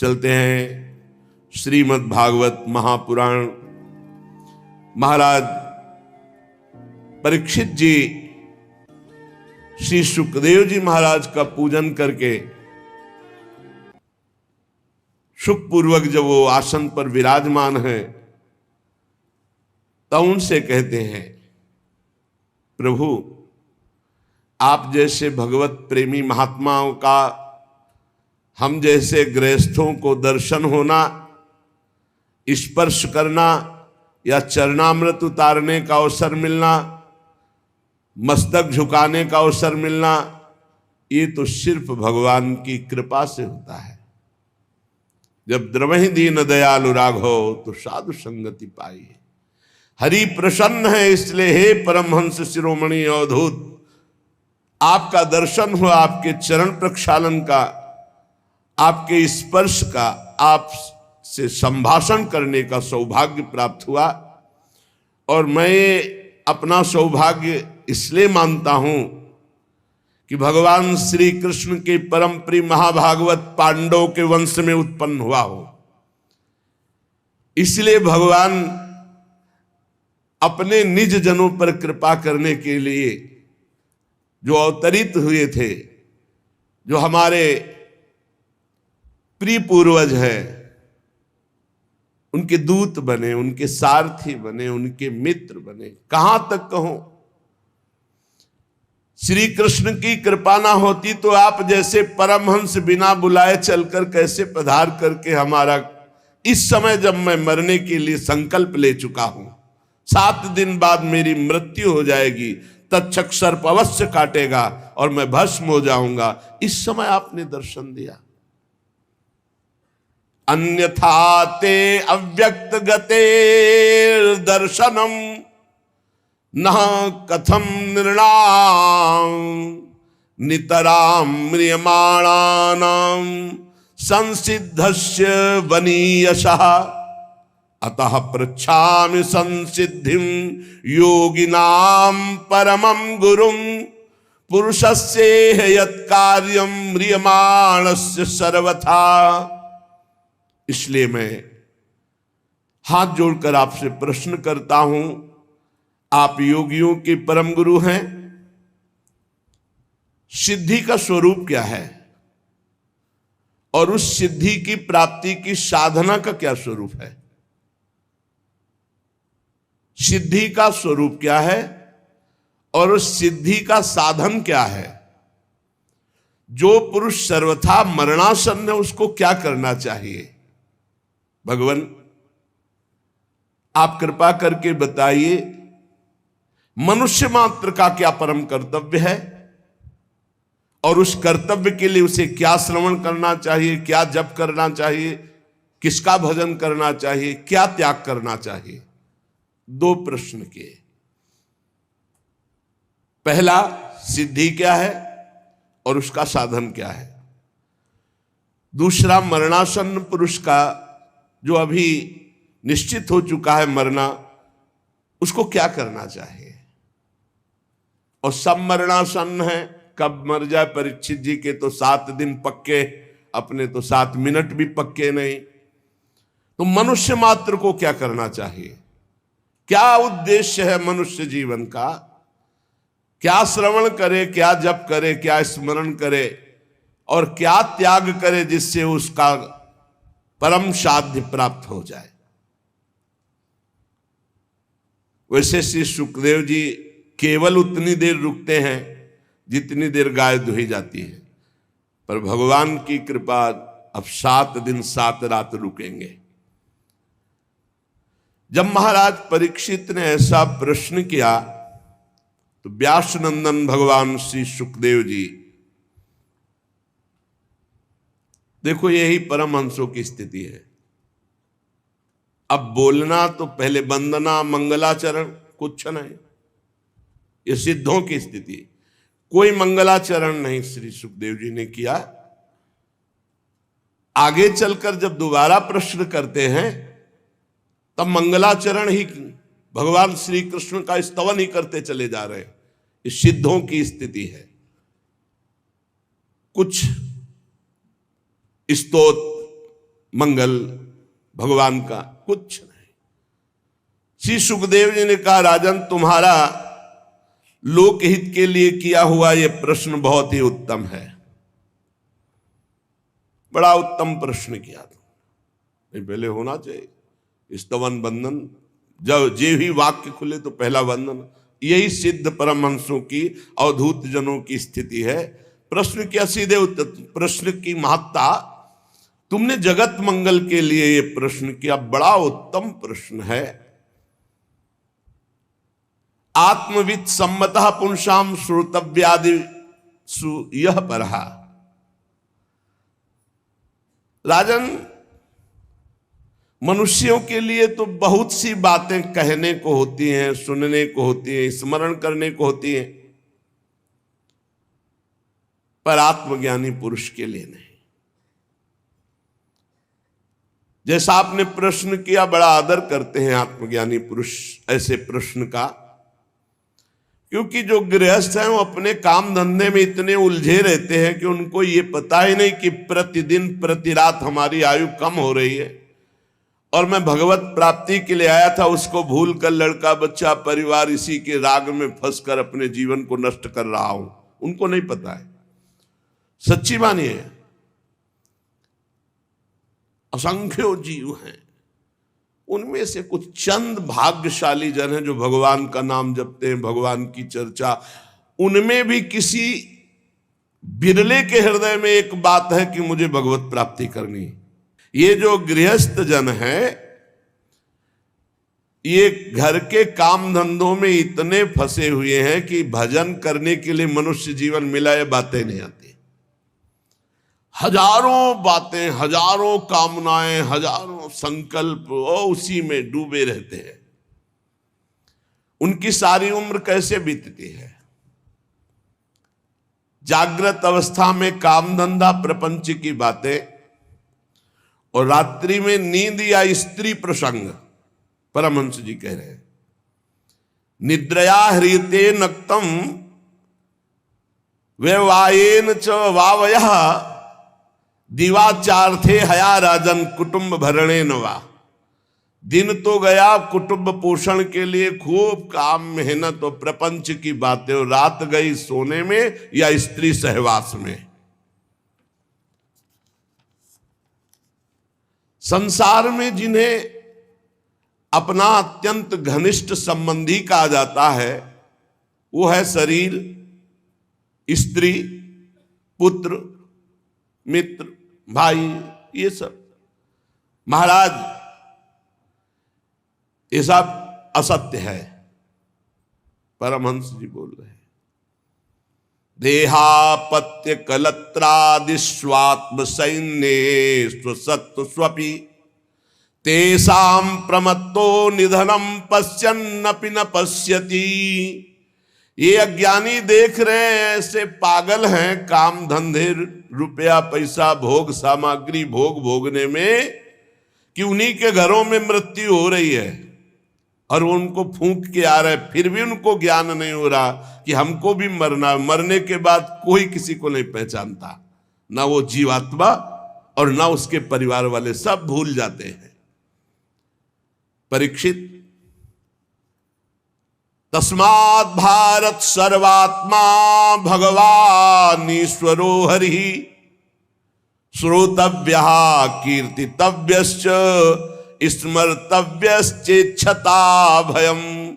चलते हैं श्रीमद् भागवत महापुराण। महाराज परीक्षित जी श्री सुखदेव जी महाराज का पूजन करके सुखपूर्वक जब वो आसन पर विराजमान है तो उनसे कहते हैं, प्रभु आप जैसे भगवत प्रेमी महात्माओं का हम जैसे गृहस्थों को दर्शन होना, स्पर्श करना या चरणामृत उतारने का अवसर मिलना, मस्तक झुकाने का अवसर मिलना, ये तो सिर्फ भगवान की कृपा से होता है। जब द्रवहि दीन दयालु राघो तो साधु संगति पाई। हरि प्रसन्न है इसलिए हे परमहंस शिरोमणि अवधूत आपका दर्शन हुआ, आपके चरण प्रक्षालन का, आपके स्पर्श का, आप से संभाषण करने का सौभाग्य प्राप्त हुआ। और मैं अपना सौभाग्य इसलिए मानता हूं कि भगवान श्री कृष्ण के परम प्रिय महाभागवत पांडवों के वंश में उत्पन्न हुआ हो। इसलिए भगवान अपने निज जनों पर कृपा करने के लिए जो अवतरित हुए थे, जो हमारे प्रिय पूर्वज हैं, उनके दूत बने, उनके सारथी बने, उनके मित्र बने। कहां तक कहूं, श्री कृष्ण की कृपा ना होती तो आप जैसे परमहंस बिना बुलाए चलकर कैसे पधार करके हमारा, इस समय जब मैं मरने के लिए संकल्प ले चुका हूं, 7 दिन बाद मेरी मृत्यु हो जाएगी, तक्षक सर्प अवश्य काटेगा और मैं भस्म हो जाऊंगा, इस समय आपने दर्शन दिया। अन्यथा ते अव्यक्त गते दर्शनम न कथम नृणाम नितराम म्रियमाणानाम संसिद्धस्य वनीयशः अतः पृच्छामि संसिद्धिं योगिनां परमं गुरुं पुरुषस्य यत्कार्यं म्रियमाणस्य सर्वथा। इसलिए मैं हाथ जोड़कर आपसे प्रश्न करता हूं, आप योगियों के परम गुरु हैं, सिद्धि का स्वरूप क्या है और उस सिद्धि की प्राप्ति की साधना का क्या स्वरूप है? सिद्धि का स्वरूप क्या है और उस सिद्धि का साधन क्या है? जो पुरुष सर्वथा मरणासन्न है उसको क्या करना चाहिए? भगवान आप कृपा करके बताइए, मनुष्य मात्र का क्या परम कर्तव्य है और उस कर्तव्य के लिए उसे क्या श्रवण करना चाहिए, क्या जप करना चाहिए, किसका भजन करना चाहिए, क्या त्याग करना चाहिए? 2 प्रश्न के। पहला, सिद्धि क्या है और उसका साधन क्या है? दूसरा, मरणासन्न पुरुष का, जो अभी निश्चित हो चुका है मरना, उसको क्या करना चाहिए? और सब मरणासन्न है, कब मर जाए? परीक्षित जी के तो 7 दिन पक्के, अपने तो 7 मिनट भी पक्के नहीं। तो मनुष्य मात्र को क्या करना चाहिए? क्या उद्देश्य है मनुष्य जीवन का? क्या श्रवण करे, क्या जप करे, क्या स्मरण करे और क्या त्याग करे जिससे उसका परम साध्य प्राप्त हो जाए? वैसे श्री सुखदेव जी केवल उतनी देर रुकते हैं जितनी देर गाय दुही जाती है, पर भगवान की कृपा अब 7 दिन 7 रात रुकेंगे। जब महाराज परीक्षित ने ऐसा प्रश्न किया तो व्यास नंदन भगवान श्री सुखदेव जी, देखो यही परमहंसों की स्थिति है। अब बोलना तो पहले वंदना मंगलाचरण कुछ नहीं, ये सिद्धों की स्थिति। कोई मंगलाचरण नहीं श्री सुखदेव जी ने किया। आगे चलकर जब दोबारा प्रश्न करते हैं तब मंगलाचरण ही, भगवान श्री कृष्ण का स्तवन ही करते चले जा रहे हैं। ये सिद्धों की स्थिति है। कुछ स्तोत्र, मंगल भगवान का कुछ नहीं। श्री सुखदेव जी ने कहा, राजन तुम्हारा लोकहित के लिए किया हुआ यह प्रश्न बहुत ही उत्तम है, बड़ा उत्तम प्रश्न किया तुम। पहले होना चाहिए स्तवन बंधन, जब जे ही वाक्य खुले तो पहला बंधन। यही सिद्ध परमहंसों की अवधूत जनों की स्थिति है। प्रश्न क्या सीधे उत्तर, प्रश्न की महत्ता, तुमने जगत मंगल के लिए ये प्रश्न किया, बड़ा उत्तम प्रश्न है। आत्मविद सम्मतः पुंसाम श्रोतव्यादि यह परहा। राजन, मनुष्यों के लिए तो बहुत सी बातें कहने को होती हैं, सुनने को होती हैं, स्मरण करने को होती हैं, पर आत्मज्ञानी पुरुष के लिए नहीं। जैसा आपने प्रश्न किया, बड़ा आदर करते हैं आत्मज्ञानी पुरुष ऐसे प्रश्न का, क्योंकि जो गृहस्थ हैं वो अपने काम धंधे में इतने उलझे रहते हैं कि उनको ये पता ही नहीं कि प्रतिदिन प्रति रात हमारी आयु कम हो रही है और मैं भगवत प्राप्ति के लिए आया था, उसको भूल कर लड़का बच्चा परिवार इसी के राग में फंसकर अपने जीवन को नष्ट कर रहा हूं। उनको नहीं पता है, सच्ची बानी है। असंख्यों जीव हैं, उनमें से कुछ चंद भाग्यशाली जन हैं जो भगवान का नाम जपते हैं, भगवान की चर्चा। उनमें भी किसी बिरले के हृदय में एक बात है कि मुझे भगवत प्राप्ति करनी है। ये जो गृहस्थ जन है, ये घर के काम धंधों में इतने फंसे हुए हैं कि भजन करने के लिए मनुष्य जीवन मिला, ये बातें नहीं आती। हजारों बातें, हजारों कामनाएं, हजारों संकल्प, वो उसी में डूबे रहते हैं। उनकी सारी उम्र कैसे बीतती है? जागृत अवस्था में काम धंधा प्रपंच की बातें, और रात्रि में नींद या स्त्री प्रसंग। परमहंस जी कह रहे हैं, निद्रया ह्रियते नक्तम वैवायेन च वावयः दिवाचार्थे हया राजन कुटुंब भरणे नवा। दिन तो गया कुटुंब पोषण के लिए, खूब काम मेहनत और प्रपंच की बातें, और रात गई सोने में या स्त्री सहवास में। संसार में जिन्हें अपना अत्यंत घनिष्ठ संबंधी कहा जाता है, वो है शरीर, स्त्री, पुत्र, मित्र, भाई, ये सब। महाराज, ये सब असत्य है। परमहंस जी बोल रहे हैं, देहापत्य कलत्रादि स्वात्म सैन्ये स्वसत्व स्वपि तेषां प्रमत्तो निधनम पश्यन्नपि न पश्यति। ये अज्ञानी देख रहे हैं, ऐसे पागल हैं काम धंधे, रुपया पैसा, भोग सामग्री भोग भोगने में, कि उन्हीं के घरों में मृत्यु हो रही है और वो उनको फूंक के आ रहा है, फिर भी उनको ज्ञान नहीं हो रहा कि हमको भी मरना। मरने के बाद कोई किसी को नहीं पहचानता, ना वो जीवात्मा और ना उसके परिवार वाले, सब भूल जाते हैं। परीक्षित, तस्मात् भारत सर्वात्मा भगवान ईश्वरो हरि श्रोतव्यः कीर्तितव्यश्च स्मर्तव्यश्चेच्छता भयम्।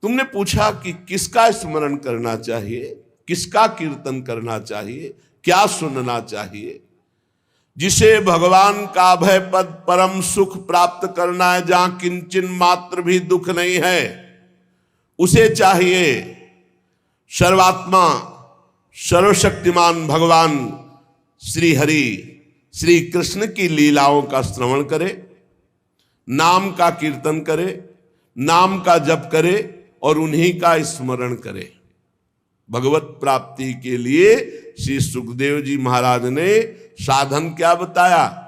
तुमने पूछा कि किसका स्मरण करना चाहिए, किसका कीर्तन करना चाहिए, क्या सुनना चाहिए? जिसे भगवान का अभय पद परम सुख प्राप्त करना है, जहां किंचन मात्र भी दुख नहीं है, उसे चाहिए सर्वात्मा सर्वशक्तिमान भगवान श्री हरि श्री कृष्ण की लीलाओं का श्रवण करे, नाम का कीर्तन करे, नाम का जप करे और उन्हीं का स्मरण करे। भगवत प्राप्ति के लिए श्री सुखदेव जी महाराज ने साधन क्या बताया?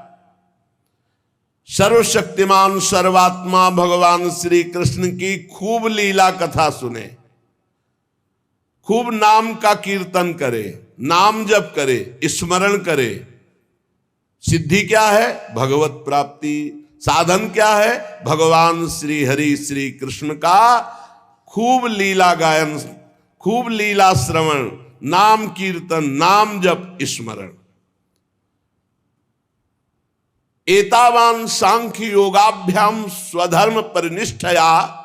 सर्वशक्तिमान सर्वात्मा भगवान श्री कृष्ण की खूब लीला कथा सुने, खूब नाम का कीर्तन करे, नाम जप करे, स्मरण करे, सिद्धि क्या है? भगवत प्राप्ति। साधन क्या है? भगवान श्री हरि श्री कृष्ण का खूब लीला गायन, खूब लीला श्रवण, नाम कीर्तन, नाम जप, स्मरण। एतावान सांख्य योगाभ्याम स्वधर्म परिनिष्ठया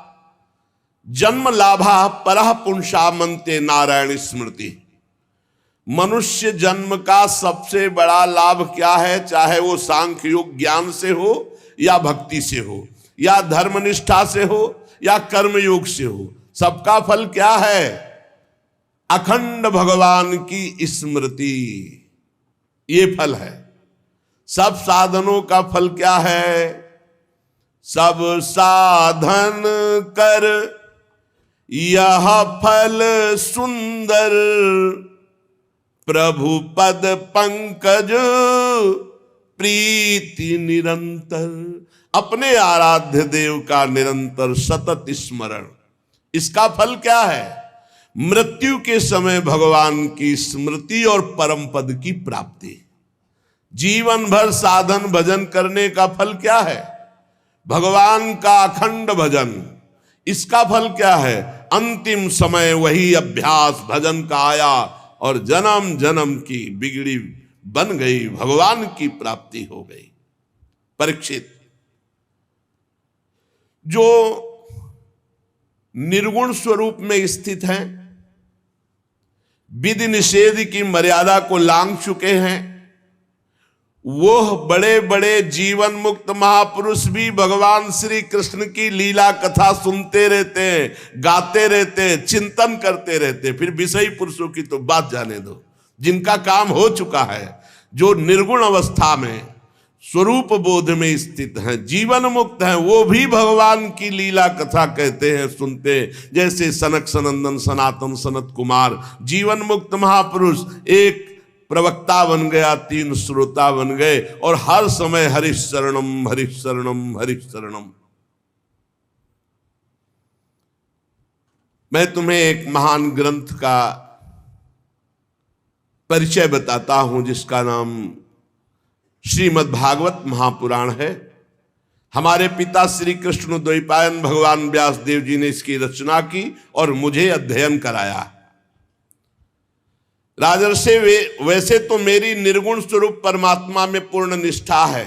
जन्म लाभा परः पुंसा मनते नारायण स्मृति। मनुष्य जन्म का सबसे बड़ा लाभ क्या है? चाहे वो सांख्य योग ज्ञान से हो या भक्ति से हो या धर्मनिष्ठा से हो या कर्म योग से हो, सबका फल क्या है? अखंड भगवान की स्मृति। ये फल है। सब साधनों का फल क्या है? सब साधन कर यह फल सुंदर, प्रभु पद पंकज प्रीति निरंतर। अपने आराध्य देव का निरंतर सतत स्मरण। इसका फल क्या है? मृत्यु के समय भगवान की स्मृति और परम पद की प्राप्ति। जीवन भर साधन भजन करने का फल क्या है? भगवान का अखंड भजन। इसका फल क्या है? अंतिम समय वही अभ्यास भजन का आया और जन्म जन्म की बिगड़ी बन गई, भगवान की प्राप्ति हो गई। परीक्षित, जो निर्गुण स्वरूप में स्थित हैं, विधि निषेध की मर्यादा को लांघ चुके हैं, वो बड़े बड़े जीवन मुक्त महापुरुष भी भगवान श्री कृष्ण की लीला कथा सुनते रहते हैं, गाते रहते हैं, चिंतन करते रहते हैं। फिर विषयी पुरुषों की तो बात जाने दो, जिनका काम हो चुका है, जो निर्गुण अवस्था में स्वरूप बोध में स्थित हैं, जीवन मुक्त हैं, वो भी भगवान की लीला कथा कहते हैं, सुनते हैं। जैसे सनक सनंदन सनातन सनत कुमार, जीवन मुक्त महापुरुष, एक प्रवक्ता बन गया, 3 श्रोता बन गए और हर समय हरिश शरणम हरिश शरणम हरिश शरणम। मैं तुम्हें एक महान ग्रंथ का परिचय बताता हूं, जिसका नाम श्रीमद् भागवत महापुराण है। हमारे पिता श्री कृष्ण द्वैपायन भगवान व्यास देव जी ने इसकी रचना की और मुझे अध्ययन कराया। राजर्षि, वैसे तो मेरी निर्गुण स्वरूप परमात्मा में पूर्ण निष्ठा है,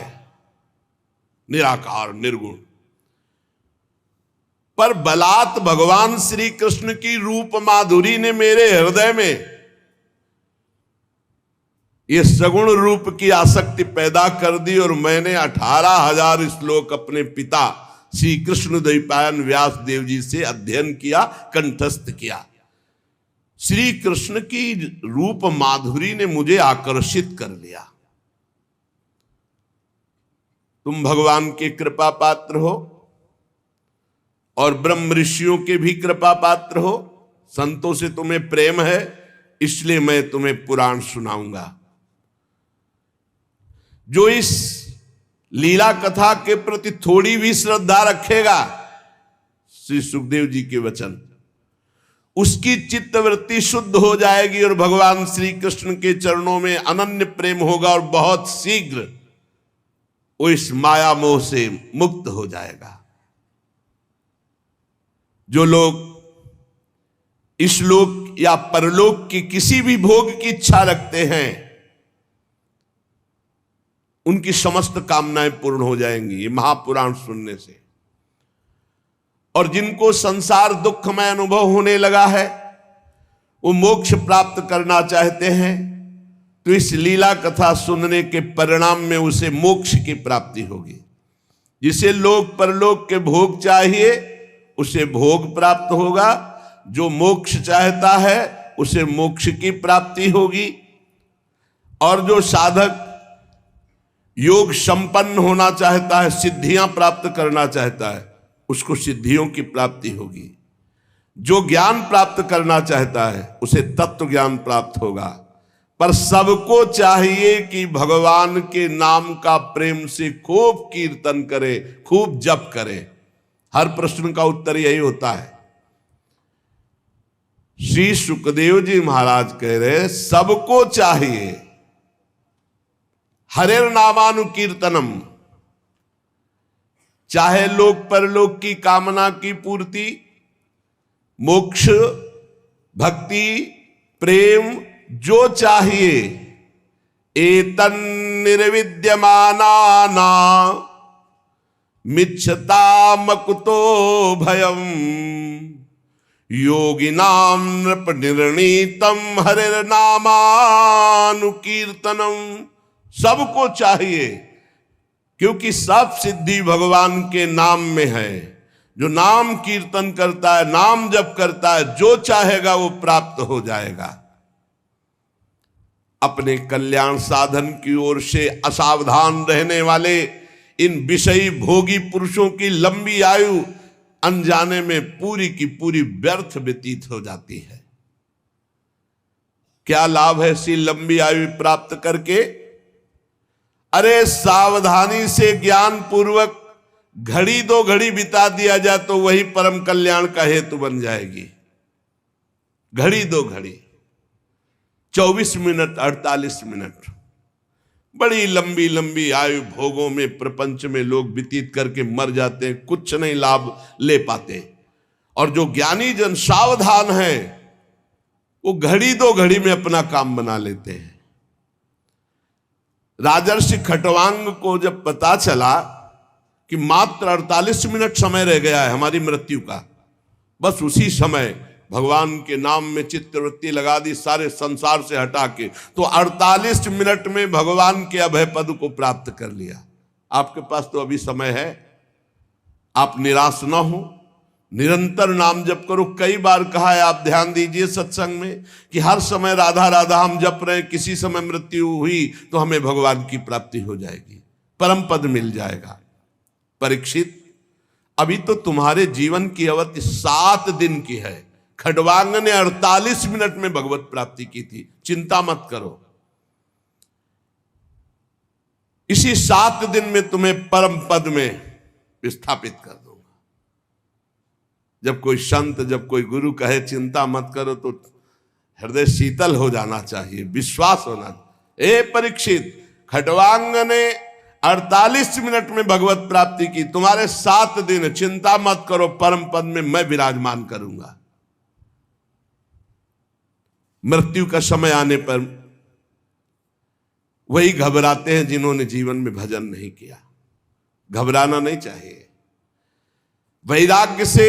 निराकार निर्गुण, पर बलात् भगवान श्री कृष्ण की रूप माधुरी ने मेरे हृदय में ये सगुण रूप की आसक्ति पैदा कर दी और मैंने 18,000 श्लोक अपने पिता श्री कृष्ण द्वैपायन व्यास देव जी से अध्ययन किया, कंठस्थ किया। श्री कृष्ण की रूप माधुरी ने मुझे आकर्षित कर लिया। तुम भगवान के कृपा पात्र हो और ब्रह्म ऋषियों के भी कृपा पात्र हो, संतों से तुम्हें प्रेम है, इसलिए मैं तुम्हें पुराण सुनाऊंगा। जो इस लीला कथा के प्रति थोड़ी भी श्रद्धा रखेगा, श्री सुखदेव जी के वचन, उसकी चित्तवृत्ति शुद्ध हो जाएगी और भगवान श्री कृष्ण के चरणों में अनन्य प्रेम होगा और बहुत शीघ्र वो इस माया मोह से मुक्त हो जाएगा। जो लोग इस लोक या परलोक की किसी भी भोग की इच्छा रखते हैं, उनकी समस्त कामनाएं पूर्ण हो जाएंगी ये महापुराण सुनने से। और जिनको संसार दुखमय अनुभव होने लगा है, वो मोक्ष प्राप्त करना चाहते हैं, तो इस लीला कथा सुनने के परिणाम में उसे मोक्ष की प्राप्ति होगी। जिसे लोक परलोक के भोग चाहिए उसे भोग प्राप्त होगा, जो मोक्ष चाहता है उसे मोक्ष की प्राप्ति होगी, और जो साधक योग संपन्न होना चाहता है, सिद्धियां प्राप्त करना चाहता है, उसको सिद्धियों की प्राप्ति होगी। जो ज्ञान प्राप्त करना चाहता है उसे तत्व ज्ञान प्राप्त होगा। पर सबको चाहिए कि भगवान के नाम का प्रेम से खूब कीर्तन करे, खूब जप करे। हर प्रश्न का उत्तर यही होता है। श्री सुखदेव जी महाराज कह रहे सबको चाहिए, हरेर नामानुकीर्तनम, चाहे लोक परलोक की कामना की पूर्ति, मोक्ष, भक्ति, प्रेम जो चाहिए, एतन निर्विद्यमाना मिच्छता मकुतो भयम, योगिनाम नृप निर्णीतम हरिर नामानुकीर्तनम। सबको चाहिए, क्योंकि सब सिद्धि भगवान के नाम में है। जो नाम कीर्तन करता है, नाम जप करता है, जो चाहेगा वो प्राप्त हो जाएगा। अपने कल्याण साधन की ओर से असावधान रहने वाले इन विषयी भोगी पुरुषों की लंबी आयु अनजाने में पूरी की पूरी व्यर्थ व्यतीत हो जाती है। क्या लाभ है ऐसी लंबी आयु प्राप्त करके? अरे सावधानी से ज्ञान पूर्वक घड़ी दो घड़ी बिता दिया जाए तो वही परम कल्याण का हेतु बन जाएगी। घड़ी दो घड़ी, 24 मिनट, 48 मिनट, बड़ी लंबी लंबी आयु भोगों में प्रपंच में लोग व्यतीत करके मर जाते हैं, कुछ नहीं लाभ ले पाते। और जो ज्ञानी जन सावधान है वो घड़ी दो घड़ी में अपना काम बना लेते हैं। राजर्षि खटवांग को जब पता चला कि मात्र 48 मिनट समय रह गया है हमारी मृत्यु का, बस उसी समय भगवान के नाम में चित्तवृत्ति लगा दी, सारे संसार से हटा के, तो 48 मिनट में भगवान के अभय पद को प्राप्त कर लिया। आपके पास तो अभी समय है, आप निराश ना हो, निरंतर नाम जप करो। कई बार कहा है, आप ध्यान दीजिए सत्संग में कि हर समय राधा राधा हम जप रहे हैं, किसी समय मृत्यु हुई तो हमें भगवान की प्राप्ति हो जाएगी, परम पद मिल जाएगा। परीक्षित, अभी तो तुम्हारे जीवन की अवधि 7 दिन की है। खडवांग ने 48 मिनट में भगवत प्राप्ति की थी। चिंता मत करो, इसी 7 दिन में तुम्हें परम पद में विस्थापित कर दूंगा। जब कोई संत, जब कोई गुरु कहे चिंता मत करो तो हृदय शीतल हो जाना चाहिए, विश्वास होना। ए परीक्षित, खडवांग ने 48 मिनट में भगवत प्राप्ति की, तुम्हारे 7 दिन, चिंता मत करो, परम पद में मैं विराजमान करूंगा। मृत्यु का समय आने पर वही घबराते हैं जिन्होंने जीवन में भजन नहीं किया। घबराना नहीं चाहिए, वैराग्य से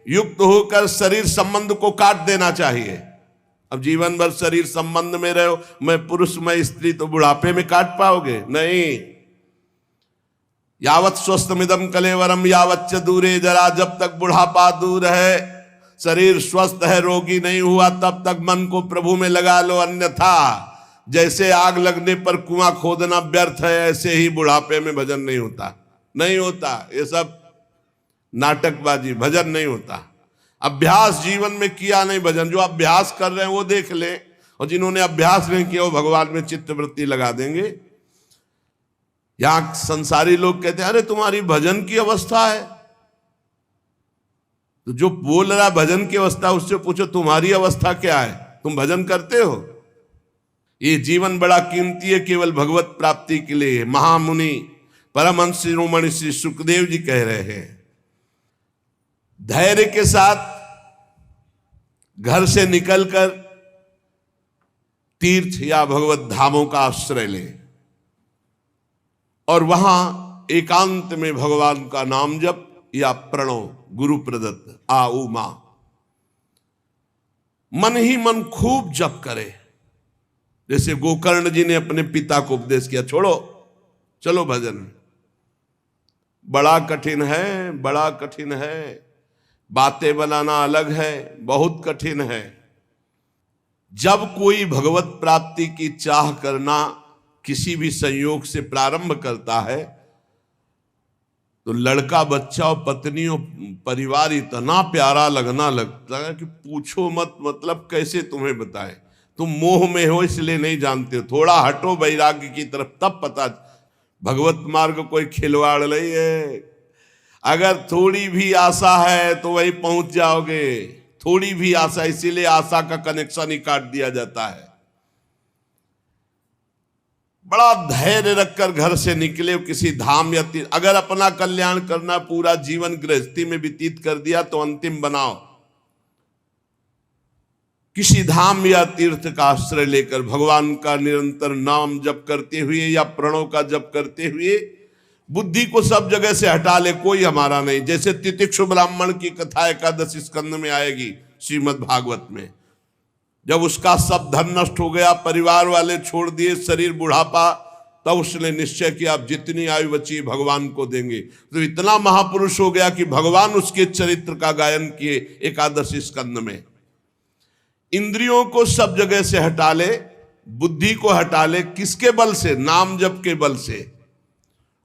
युक्त होकर शरीर संबंध को काट देना चाहिए। अब जीवन भर शरीर संबंध में रहो, मैं पुरुष मैं स्त्री, तो बुढ़ापे में काट पाओगे? नहीं। यावत स्वस्थमिदम कलेवरम यावच्च दूरे जरा, जब तक बुढ़ापा दूर है, शरीर स्वस्थ है, रोगी नहीं हुआ, तब तक मन को प्रभु में लगा लो। अन्यथा जैसे आग लगने पर कुआं खोदना व्यर्थ है, ऐसे ही बुढ़ापे में भजन नहीं होता। नहीं होता, ये सब नाटकबाजी, भजन नहीं होता। अभ्यास जीवन में किया नहीं भजन, जो अभ्यास कर रहे हैं वो देख ले, और जिन्होंने अभ्यास नहीं किया वो भगवान में चित्तवृत्ति लगा देंगे। यहां संसारी लोग कहते हैं अरे तुम्हारी भजन की अवस्था है, तो जो बोल रहा भजन की अवस्था उससे पूछो तुम्हारी अवस्था क्या है, तुम भजन करते हो? ये जीवन बड़ा कीमती है, केवल भगवत प्राप्ति के लिए। महामुनि परमहंस शिरोमणि श्री सुखदेव जी कह रहे हैं, धैर्य के साथ घर से निकलकर तीर्थ या भगवत धामों का आश्रय लें और वहां एकांत में भगवान का नाम जप या प्रणव गुरु प्रदत्त आ उ मा, मन ही मन खूब जप करे। जैसे गोकर्ण जी ने अपने पिता को उपदेश किया, छोड़ो चलो भजन में। बड़ा कठिन है, बड़ा कठिन है, बातें बनाना अलग है, बहुत कठिन है। जब कोई भगवत प्राप्ति की चाह करना किसी भी संयोग से प्रारंभ करता है तो लड़का बच्चा और पत्नी और परिवार इतना प्यारा लगना लगता है कि पूछो मत। मतलब कैसे तुम्हें बताएं, तुम मोह में हो इसलिए नहीं जानते हो। थोड़ा हटो वैराग्य की तरफ, तब पता। भगवत मार्ग कोई खिलवाड़ नहीं है। अगर थोड़ी भी आशा है तो वहीं पहुंच जाओगे। थोड़ी भी आशा, इसीलिए आशा का कनेक्शन ही काट दिया जाता है। बड़ा धैर्य रखकर घर से निकले, किसी धाम या तीर्थ, अगर अपना कल्याण करना, पूरा जीवन गृहस्थी में व्यतीत कर दिया तो अंतिम बनाओ, किसी धाम या तीर्थ का आश्रय लेकर भगवान का निरंतर नाम जप करते हुए या प्रणव का जप करते हुए बुद्धि को सब जगह से हटा ले, कोई हमारा नहीं। जैसे तितिक्षु ब्राह्मण की कथा एकादश स्कंद में आएगी श्रीमद् भागवत में, जब उसका सब धन नष्ट हो गया, परिवार वाले छोड़ दिए, शरीर बुढ़ापा, तब उसने निश्चय किया अब जितनी आयु बची भगवान को देंगे। तो इतना महापुरुष हो गया कि भगवान उसके चरित्र का गायन किए एकादश स्कंद में। इंद्रियों को सब जगह से हटा ले, बुद्धि को हटा ले, किसके बल से? नाम जप के बल से।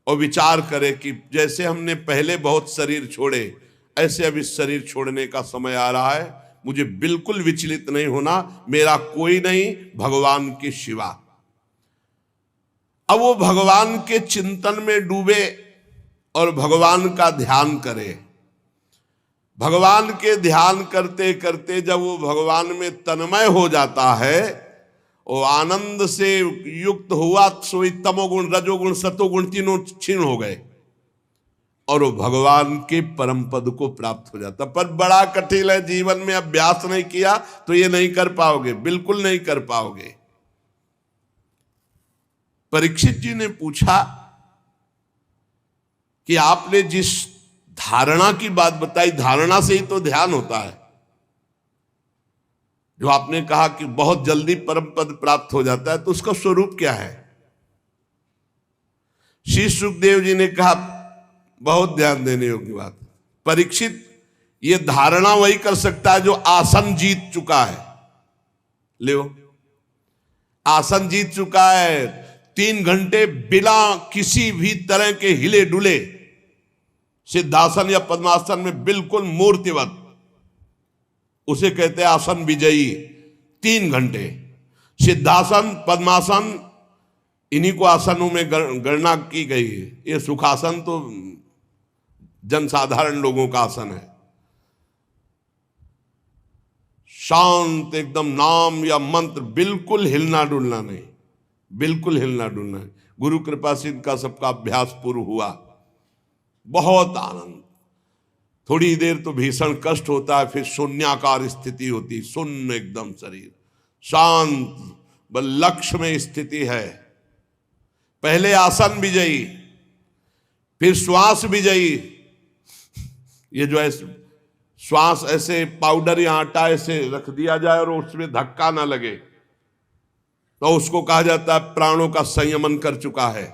और विचार करे कि जैसे हमने पहले बहुत शरीर छोड़े, ऐसे अब इस शरीर छोड़ने का समय आ रहा है, मुझे बिल्कुल विचलित नहीं होना, मेरा कोई नहीं, भगवान के सिवा। अब वो भगवान के चिंतन में डूबे और भगवान का ध्यान करे। भगवान के ध्यान करते करते जब वो भगवान में तन्मय हो जाता है, वो आनंद से युक्त हुआ, सोई तमोगुण, रजोगुण, सतोगुण तीनों क्षीण हो गए और वो भगवान के परम पद को प्राप्त हो जाता। पर बड़ा कठिन है, जीवन में अभ्यास नहीं किया तो ये नहीं कर पाओगे, बिल्कुल नहीं कर पाओगे। परीक्षित जी ने पूछा कि आपने जिस धारणा की बात बताई, धारणा से ही तो ध्यान होता है। जो आपने कहा कि बहुत जल्दी परम पद प्राप्त हो जाता है, तो उसका स्वरूप क्या है? श्री सुखदेव जी ने कहा, बहुत ध्यान देने योग्य बात, परीक्षित, ये धारणा वही कर सकता है जो आसन जीत चुका है। ले, आसन जीत चुका है, 3 घंटे बिना किसी भी तरह के हिले डुले सिद्धासन या पद्मासन में बिल्कुल मूर्तिवत, उसे कहते हैं आसन विजयी। 3 घंटे सिद्धासन, पद्मासन, इन्हीं को आसनों में गणना की गई है। ये सुखासन तो जनसाधारण लोगों का आसन है। शांत एकदम, नाम या मंत्र, बिल्कुल हिलना डुलना नहीं, बिल्कुल हिलना डुलना नहीं। गुरु कृपा से इनका सबका अभ्यास पूर्ण हुआ, बहुत आनंद। थोड़ी देर तो भीषण कष्ट होता है, फिर शून्याकार स्थिति होती, शून्य एकदम शरीर शांत, बस लक्ष्य में स्थिति है। पहले आसन विजयी, फिर श्वास विजयी। ये जो है श्वास ऐसे पाउडर या आटा ऐसे रख दिया जाए और उसमें धक्का ना लगे, तो उसको कहा जाता है प्राणों का संयमन कर चुका है।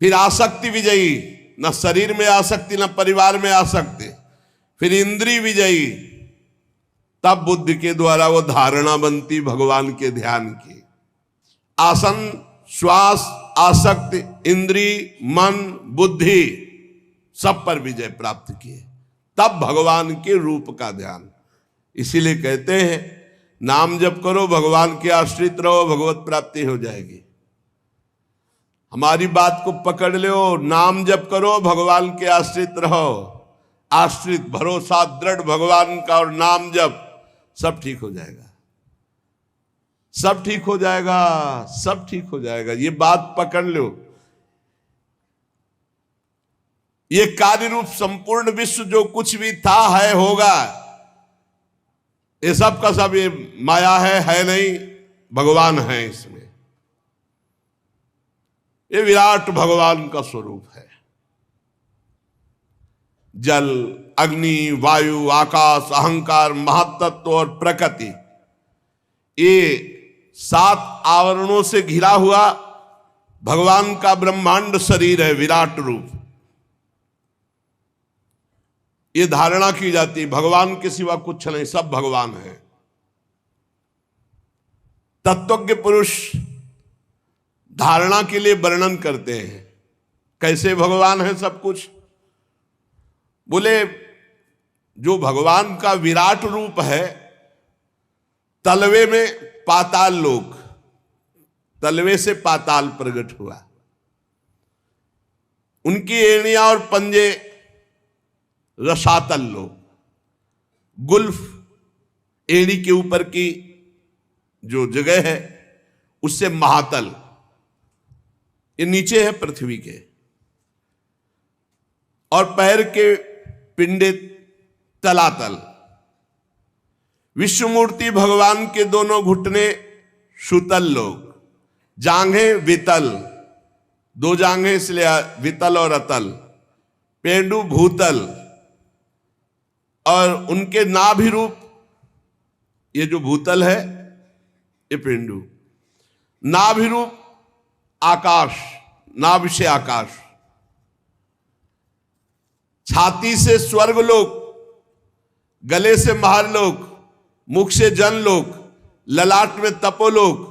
फिर आसक्ति विजयी, न शरीर में आसक्ति, न परिवार में आसक्ति। फिर इंद्रिय विजयी, तब बुद्धि के द्वारा वो धारणा बनती भगवान के ध्यान की। आसन, श्वास, आसक्ति, इंद्रिय, मन, बुद्धि, सब पर विजय प्राप्त किए, तब भगवान के रूप का ध्यान। इसीलिए कहते हैं नाम जप करो, भगवान के आश्रित रहो, भगवत प्राप्ति हो जाएगी। हमारी बात को पकड़ लो, नाम जप करो, भगवान के आश्रित रहो, आश्रित, भरोसा दृढ़ भगवान का, और नाम जप, सब ठीक हो जाएगा, सब ठीक हो जाएगा, सब ठीक हो जाएगा। ये बात पकड़ लो। ये कार्य रूप संपूर्ण विश्व जो कुछ भी था, है, होगा, ये सब का सब ये माया है नहीं, भगवान है इसमें। ये विराट भगवान का स्वरूप है। जल, अग्नि, वायु, आकाश, अहंकार, महातत्व और प्रकृति, ये 7 आवरणों से घिरा हुआ भगवान का ब्रह्मांड शरीर है, विराट रूप। ये धारणा की जाती, भगवान के सिवा कुछ नहीं, सब भगवान है। तत्वज्ञ पुरुष धारणा के लिए वर्णन करते हैं, कैसे भगवान है सब कुछ। बोले जो भगवान का विराट रूप है, तलवे में पाताल लोक, तलवे से पाताल प्रकट हुआ, उनकी एड़ियां और पंजे रसातल लोक। गुल्फ एड़ी के ऊपर की जो जगह है उससे महातल, ये नीचे है पृथ्वी के, और पैर के पिंडे तलातल। विश्वमूर्ति भगवान के दोनों घुटने सुतल लोग, जांघें वितल, दो जांघें इसलिए वितल और अतल, पेंडु भूतल, और उनके नाभि रूप, ये जो भूतल है ये पेंडु, नाभि रूप आकाश, नाभि से आकाश, छाती से स्वर्गलोक, गले से महरलोक, मुख से जनलोक, ललाट में तपोलोक,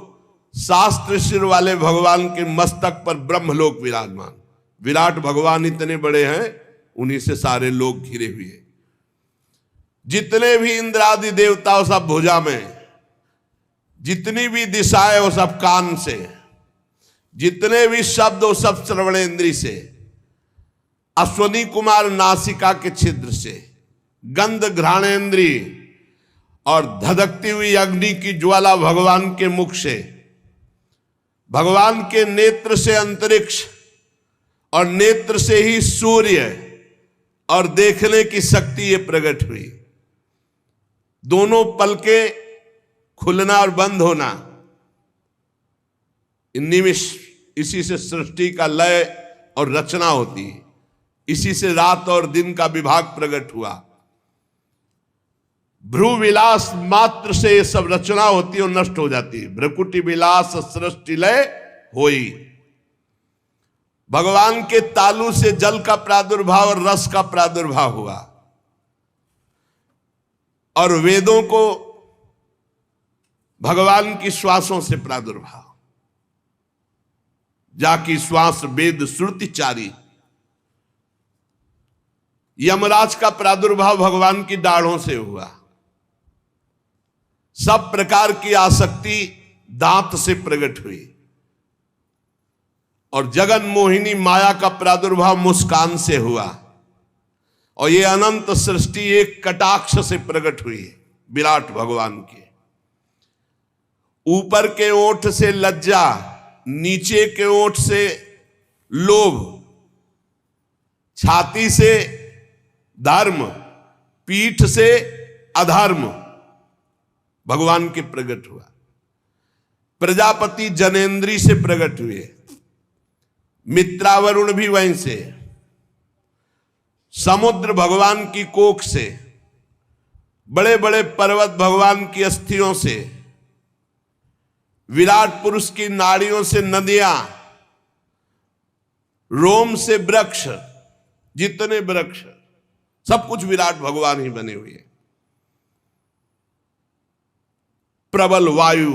शास्त्र सिर वाले भगवान के मस्तक पर ब्रह्मलोक विराजमान। विराट भगवान इतने बड़े हैं, उन्हीं से सारे लोग घिरे हुए। जितने भी इंद्रादि देवता वो सब भुजा में, जितनी भी दिशाएं वो सब कान से, जितने भी शब्द वो सब श्रवणेंद्री से, अश्वनी कुमार नासिका के छिद्र से, गंध घ्राणेंद्री और धधकती हुई अग्नि की ज्वाला भगवान के मुख से, भगवान के नेत्र से अंतरिक्ष और नेत्र से ही सूर्य और देखने की शक्ति ये प्रकट हुई। दोनों पलके खुलना और बंद होना, इन्हीं में इसी से सृष्टि का लय और रचना होती है, इसी से रात और दिन का विभाग प्रकट हुआ। भ्रू विलास मात्र से ये सब रचना होती है और नष्ट हो जाती है। भ्रकुटी विलास सृष्टि लय होई। भगवान के तालु से जल का प्रादुर्भाव और रस का प्रादुर्भाव हुआ, और वेदों को भगवान की श्वासों से प्रादुर्भाव, जाकी श्वास वेद श्रुति चारी। यमराज का प्रादुर्भाव भगवान की दाढ़ों से हुआ। सब प्रकार की आसक्ति दांत से प्रकट हुई, और जगन मोहिनी माया का प्रादुर्भाव मुस्कान से हुआ, और ये अनंत सृष्टि एक कटाक्ष से प्रकट हुई विराट भगवान के। ऊपर के ओठ से लज्जा, नीचे के ओठ से लोभ, छाती से धर्म, पीठ से अधर्म भगवान के प्रकट हुआ। प्रजापति जनेन्द्री से प्रकट हुए, मित्रावरुण भी वहीं से, समुद्र भगवान की कोख से, बड़े बड़े पर्वत भगवान की अस्थियों से, विराट पुरुष की नाड़ियों से नदियां, रोम से वृक्ष, जितने वृक्ष सब कुछ विराट भगवान ही बने हुए। प्रबल वायु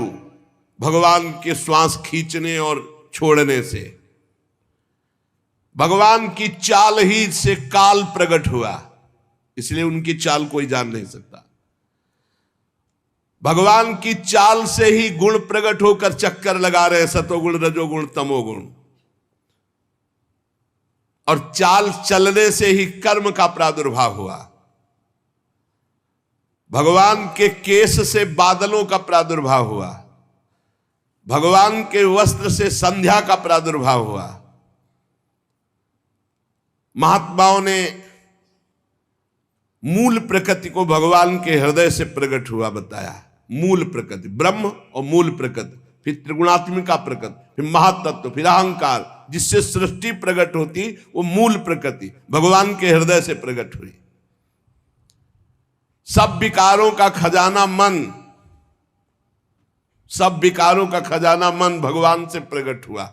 भगवान के श्वास खींचने और छोड़ने से, भगवान की चाल ही से काल प्रकट हुआ, इसलिए उनकी चाल कोई जान नहीं सकता। भगवान की चाल से ही गुण प्रकट होकर चक्कर लगा रहे, सतोगुण रजोगुण तमोगुण, और चाल चलने से ही कर्म का प्रादुर्भाव हुआ। भगवान के केश से बादलों का प्रादुर्भाव हुआ, भगवान के वस्त्र से संध्या का प्रादुर्भाव हुआ। महात्माओं ने मूल प्रकृति को भगवान के हृदय से प्रकट हुआ बताया। मूल प्रकृति ब्रह्म और मूल प्रकृति, फिर त्रिगुणात्मिका प्रकृति, फिर महातत्व, फिर अहंकार, जिससे सृष्टि प्रकट होती, वो मूल प्रकृति भगवान के हृदय से प्रकट हुई। सब विकारों का खजाना मन, सब विकारों का खजाना मन भगवान से प्रकट हुआ,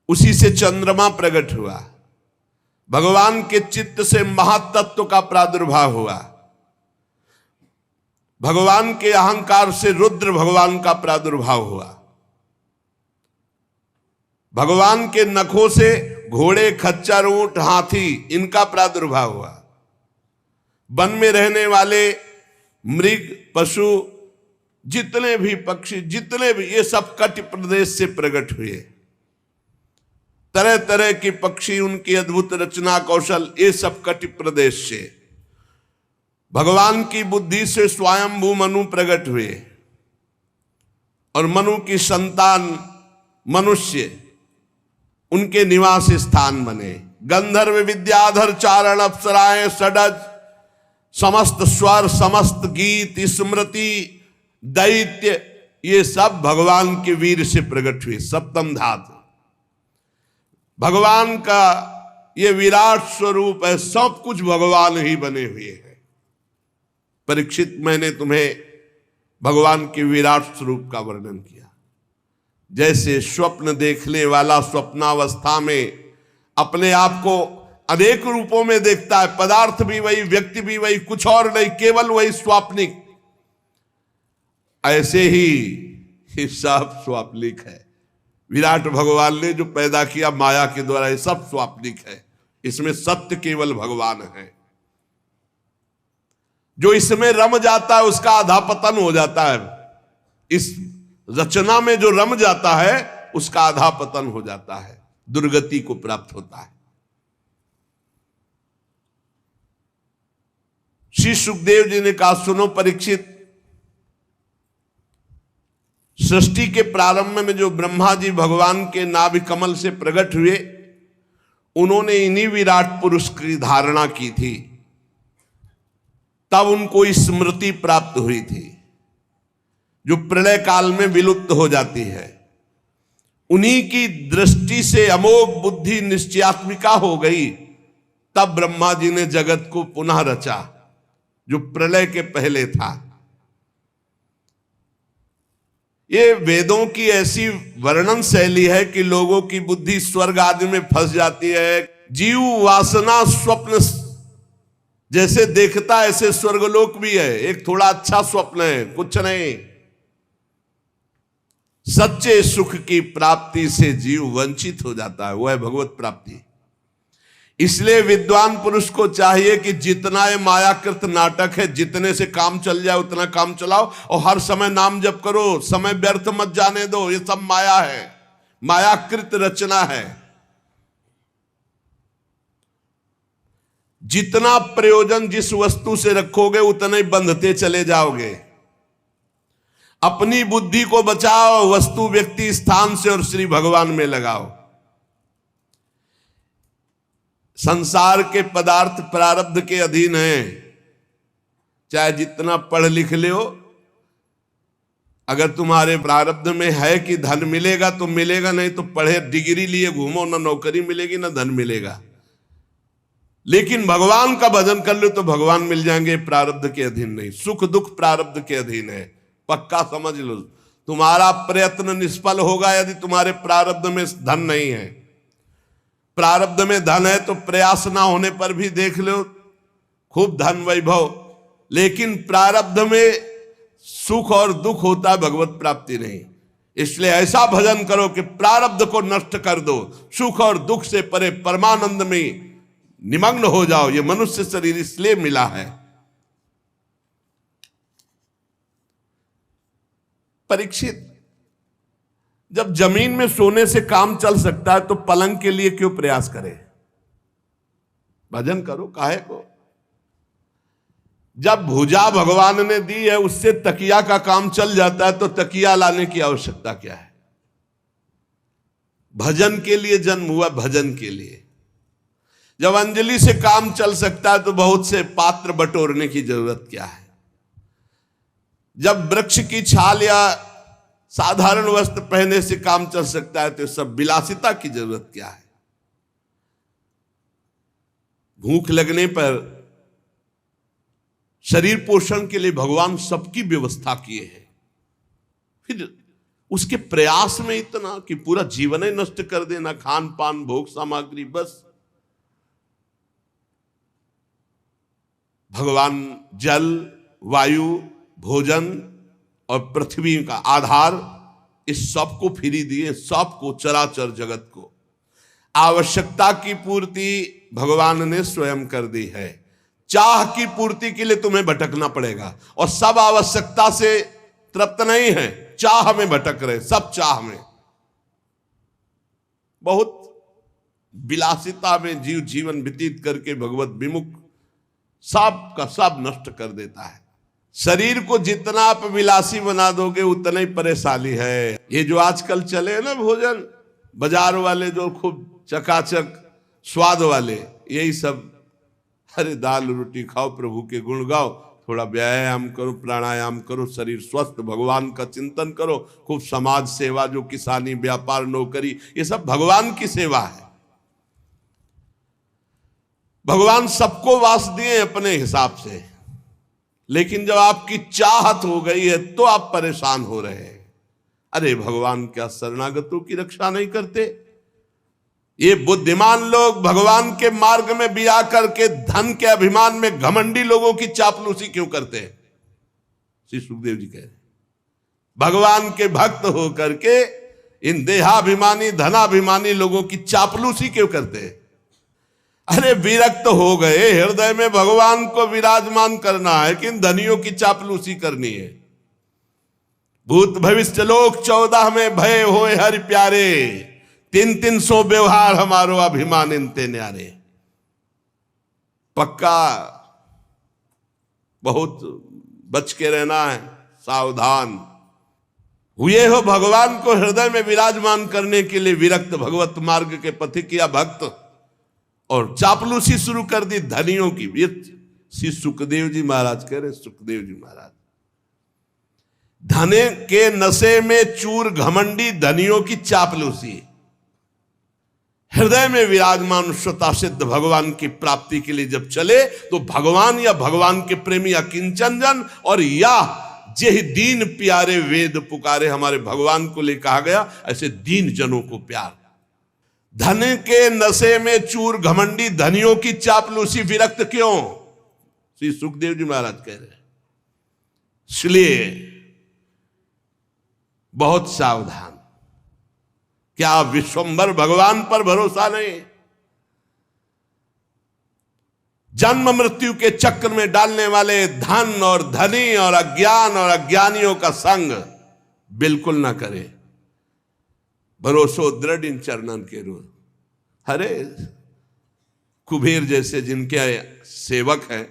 उसी से चंद्रमा प्रकट हुआ। भगवान के चित्त से महातत्व का प्रादुर्भाव हुआ, भगवान के अहंकार से रुद्र भगवान का प्रादुर्भाव हुआ। भगवान के नखों से घोड़े, खच्चर, ऊंट, हाथी, इनका प्रादुर्भाव हुआ। वन में रहने वाले मृग, पशु, जितने भी पक्षी, जितने भी, ये सब कटि प्रदेश से प्रकट हुए। तरह तरह के पक्षी, उनकी अद्भुत रचना कौशल, ये सब कटि प्रदेश से। भगवान की बुद्धि से स्वयंभू मनु प्रकट हुए, और मनु की संतान मनुष्य उनके निवास स्थान बने। गंधर्व विद्याधर चारण अप्सराएं षडज समस्त स्वर समस्त गीत स्मृति दैत्य ये सब भगवान के वीर से प्रकट हुए। सप्तम धातु भगवान का ये विराट स्वरूप है, सब कुछ भगवान ही बने हुए हैं। परीक्षित, मैंने तुम्हें भगवान के विराट स्वरूप का वर्णन किया। जैसे स्वप्न देखने वाला स्वप्नावस्था में अपने आप को अनेक रूपों में देखता है, पदार्थ भी वही, व्यक्ति भी वही, कुछ और नहीं, केवल वही स्वाप्निक। ऐसे ही ये सब स्वाप्निक है। विराट भगवान ने जो पैदा किया माया के द्वारा, ये सब स्वाप्निक है। इसमें सत्य केवल भगवान है। जो इसमें रम जाता है उसका अधापतन हो जाता है। इस रचना में जो रम जाता है उसका अधापतन हो जाता है, दुर्गति को प्राप्त होता है। श्री सुखदेव जी ने कहा, सुनो परीक्षित, सृष्टि के प्रारंभ में जो ब्रह्मा जी भगवान के नाभि कमल से प्रकट हुए, उन्होंने इन्हीं विराट पुरुष की धारणा की थी, तब उनको स्मृति प्राप्त हुई थी जो प्रलय काल में विलुप्त हो जाती है। उन्हीं की दृष्टि से अमोघ बुद्धि निश्चयात्मिका हो गई, तब ब्रह्मा जी ने जगत को पुनः रचा जो प्रलय के पहले था। ये वेदों की ऐसी वर्णन शैली है कि लोगों की बुद्धि स्वर्ग आदि में फंस जाती है। जीव वासना स्वप्न जैसे देखता ऐसे स्वर्गलोक भी है, एक थोड़ा अच्छा स्वप्न है, कुछ नहीं। सच्चे सुख की प्राप्ति से जीव वंचित हो जाता है, वह है भगवत प्राप्ति। इसलिए विद्वान पुरुष को चाहिए कि जितना ये मायाकृत नाटक है, जितने से काम चल जाए उतना काम चलाओ और हर समय नाम जप करो, समय व्यर्थ मत जाने दो। ये सब माया है, मायाकृत रचना है। जितना प्रयोजन जिस वस्तु से रखोगे उतना ही बंधते चले जाओगे। अपनी बुद्धि को बचाओ, वस्तु व्यक्ति स्थान से और श्री भगवान में लगाओ। संसार के पदार्थ प्रारब्ध के अधीन हैं। चाहे जितना पढ़ लिख ले हो, अगर तुम्हारे प्रारब्ध में है कि धन मिलेगा तो मिलेगा, नहीं तो पढ़े डिग्री लिए घूमो, ना नौकरी मिलेगी ना धन मिलेगा। लेकिन भगवान का भजन कर लो तो भगवान मिल जाएंगे, प्रारब्ध के अधीन नहीं। सुख दुख प्रारब्ध के अधीन है, पक्का समझ लो। तुम्हारा प्रयत्न निष्फल होगा यदि तुम्हारे प्रारब्ध में धन नहीं है। प्रारब्ध में धन है तो प्रयास ना होने पर भी देख लो खूब धन वैभव, लेकिन प्रारब्ध में सुख और दुख होता है, भगवत प्राप्ति नहीं। इसलिए ऐसा भजन करो कि प्रारब्ध को नष्ट कर दो, सुख और दुख से परे परमानंद में निमग्न हो जाओ। ये मनुष्य शरीर इसलिए मिला है। परीक्षित, जब जमीन में सोने से काम चल सकता है तो पलंग के लिए क्यों प्रयास करे? भजन करो, काहे को? जब भुजा भगवान ने दी है उससे तकिया का काम चल जाता है तो तकिया लाने की आवश्यकता क्या है? भजन के लिए जन्म हुआ, भजन के लिए। जब अंजलि से काम चल सकता है तो बहुत से पात्र बटोरने की जरूरत क्या है? जब वृक्ष की छाल या साधारण वस्त्र पहनने से काम चल सकता है तो सब विलासिता की जरूरत क्या है? भूख लगने पर शरीर पोषण के लिए भगवान सबकी व्यवस्था किए हैं, फिर उसके प्रयास में इतना कि पूरा जीवन ही नष्ट कर देना, खान पान भोग सामग्री बस। भगवान जल वायु भोजन और पृथ्वी का आधार इस सब को फ्री दिए, सबको, चराचर जगत को। आवश्यकता की पूर्ति भगवान ने स्वयं कर दी है। चाह की पूर्ति के लिए तुम्हें भटकना पड़ेगा और सब आवश्यकता से तृप्त नहीं है, चाह में भटक रहे, सब चाह में। बहुत विलासिता में जीव जीवन व्यतीत करके भगवत विमुख सब का सब नष्ट कर देता है। शरीर को जितना आप विलासी बना दोगे उतना ही परेशानी है। ये जो आजकल चले हैं ना भोजन बाजार वाले, जो खूब चकाचक स्वाद वाले, यही सब। अरे दाल रोटी खाओ, प्रभु के गुण गाओ, थोड़ा व्यायाम करो, प्राणायाम करो, शरीर स्वस्थ, भगवान का चिंतन करो, खूब समाज सेवा, जो किसानी, व्यापार, नौकरी, ये सब भगवान की सेवा है। भगवान सबको वास दिए अपने हिसाब से, लेकिन जब आपकी चाहत हो गई है तो आप परेशान हो रहे हैं। अरे भगवान क्या शरणागतों की रक्षा नहीं करते? ये बुद्धिमान लोग भगवान के मार्ग में भी आकर के धन के अभिमान में घमंडी लोगों की चापलूसी क्यों करते हैं? श्री सुखदेव जी कह रहे भगवान के भक्त होकर के इन देहाभिमानी धनाभिमानी लोगों की चापलूसी क्यों करते हैं? अरे विरक्त हो गए, हृदय में भगवान को विराजमान करना है कि इन धनियों की चापलूसी करनी है। भूत भविष्य लोक 14 में भय होए हरि प्यारे, 300 व्यवहार हमारो अभिमान इनते न्यारे। पक्का बहुत बच के रहना है, सावधान। हुए हो भगवान को हृदय में विराजमान करने के लिए विरक्त, भगवत मार्ग के पथिक या भक्त, और चापलूसी शुरू कर दी धनियों की। ये श्री सुखदेव जी महाराज कह रहे, सुखदेव जी महाराज, धने के नशे में चूर घमंडी धनियों की चापलूसी। हृदय में विराजमान स्वता सिद्ध भगवान की प्राप्ति के लिए जब चले तो भगवान या भगवान के प्रेमी या किंचन जन, और या जेहि दीन प्यारे वेद पुकारे, हमारे भगवान को ले कहा गया, ऐसे दीन जनों को प्यार। धन के नशे में चूर घमंडी धनियों की चापलूसी, विरक्त क्यों? श्री सुखदेव जी महाराज कह रहे हैं, इसलिए बहुत सावधान। क्या विश्वंभर भगवान पर भरोसा नहीं? जन्म मृत्यु के चक्र में डालने वाले धन और धनी और अज्ञान और अज्ञानियों का संग बिल्कुल ना करे। भरोसो दृढ़ इन चरणन के रू। अरे कुबेर जैसे जिनके सेवक हैं,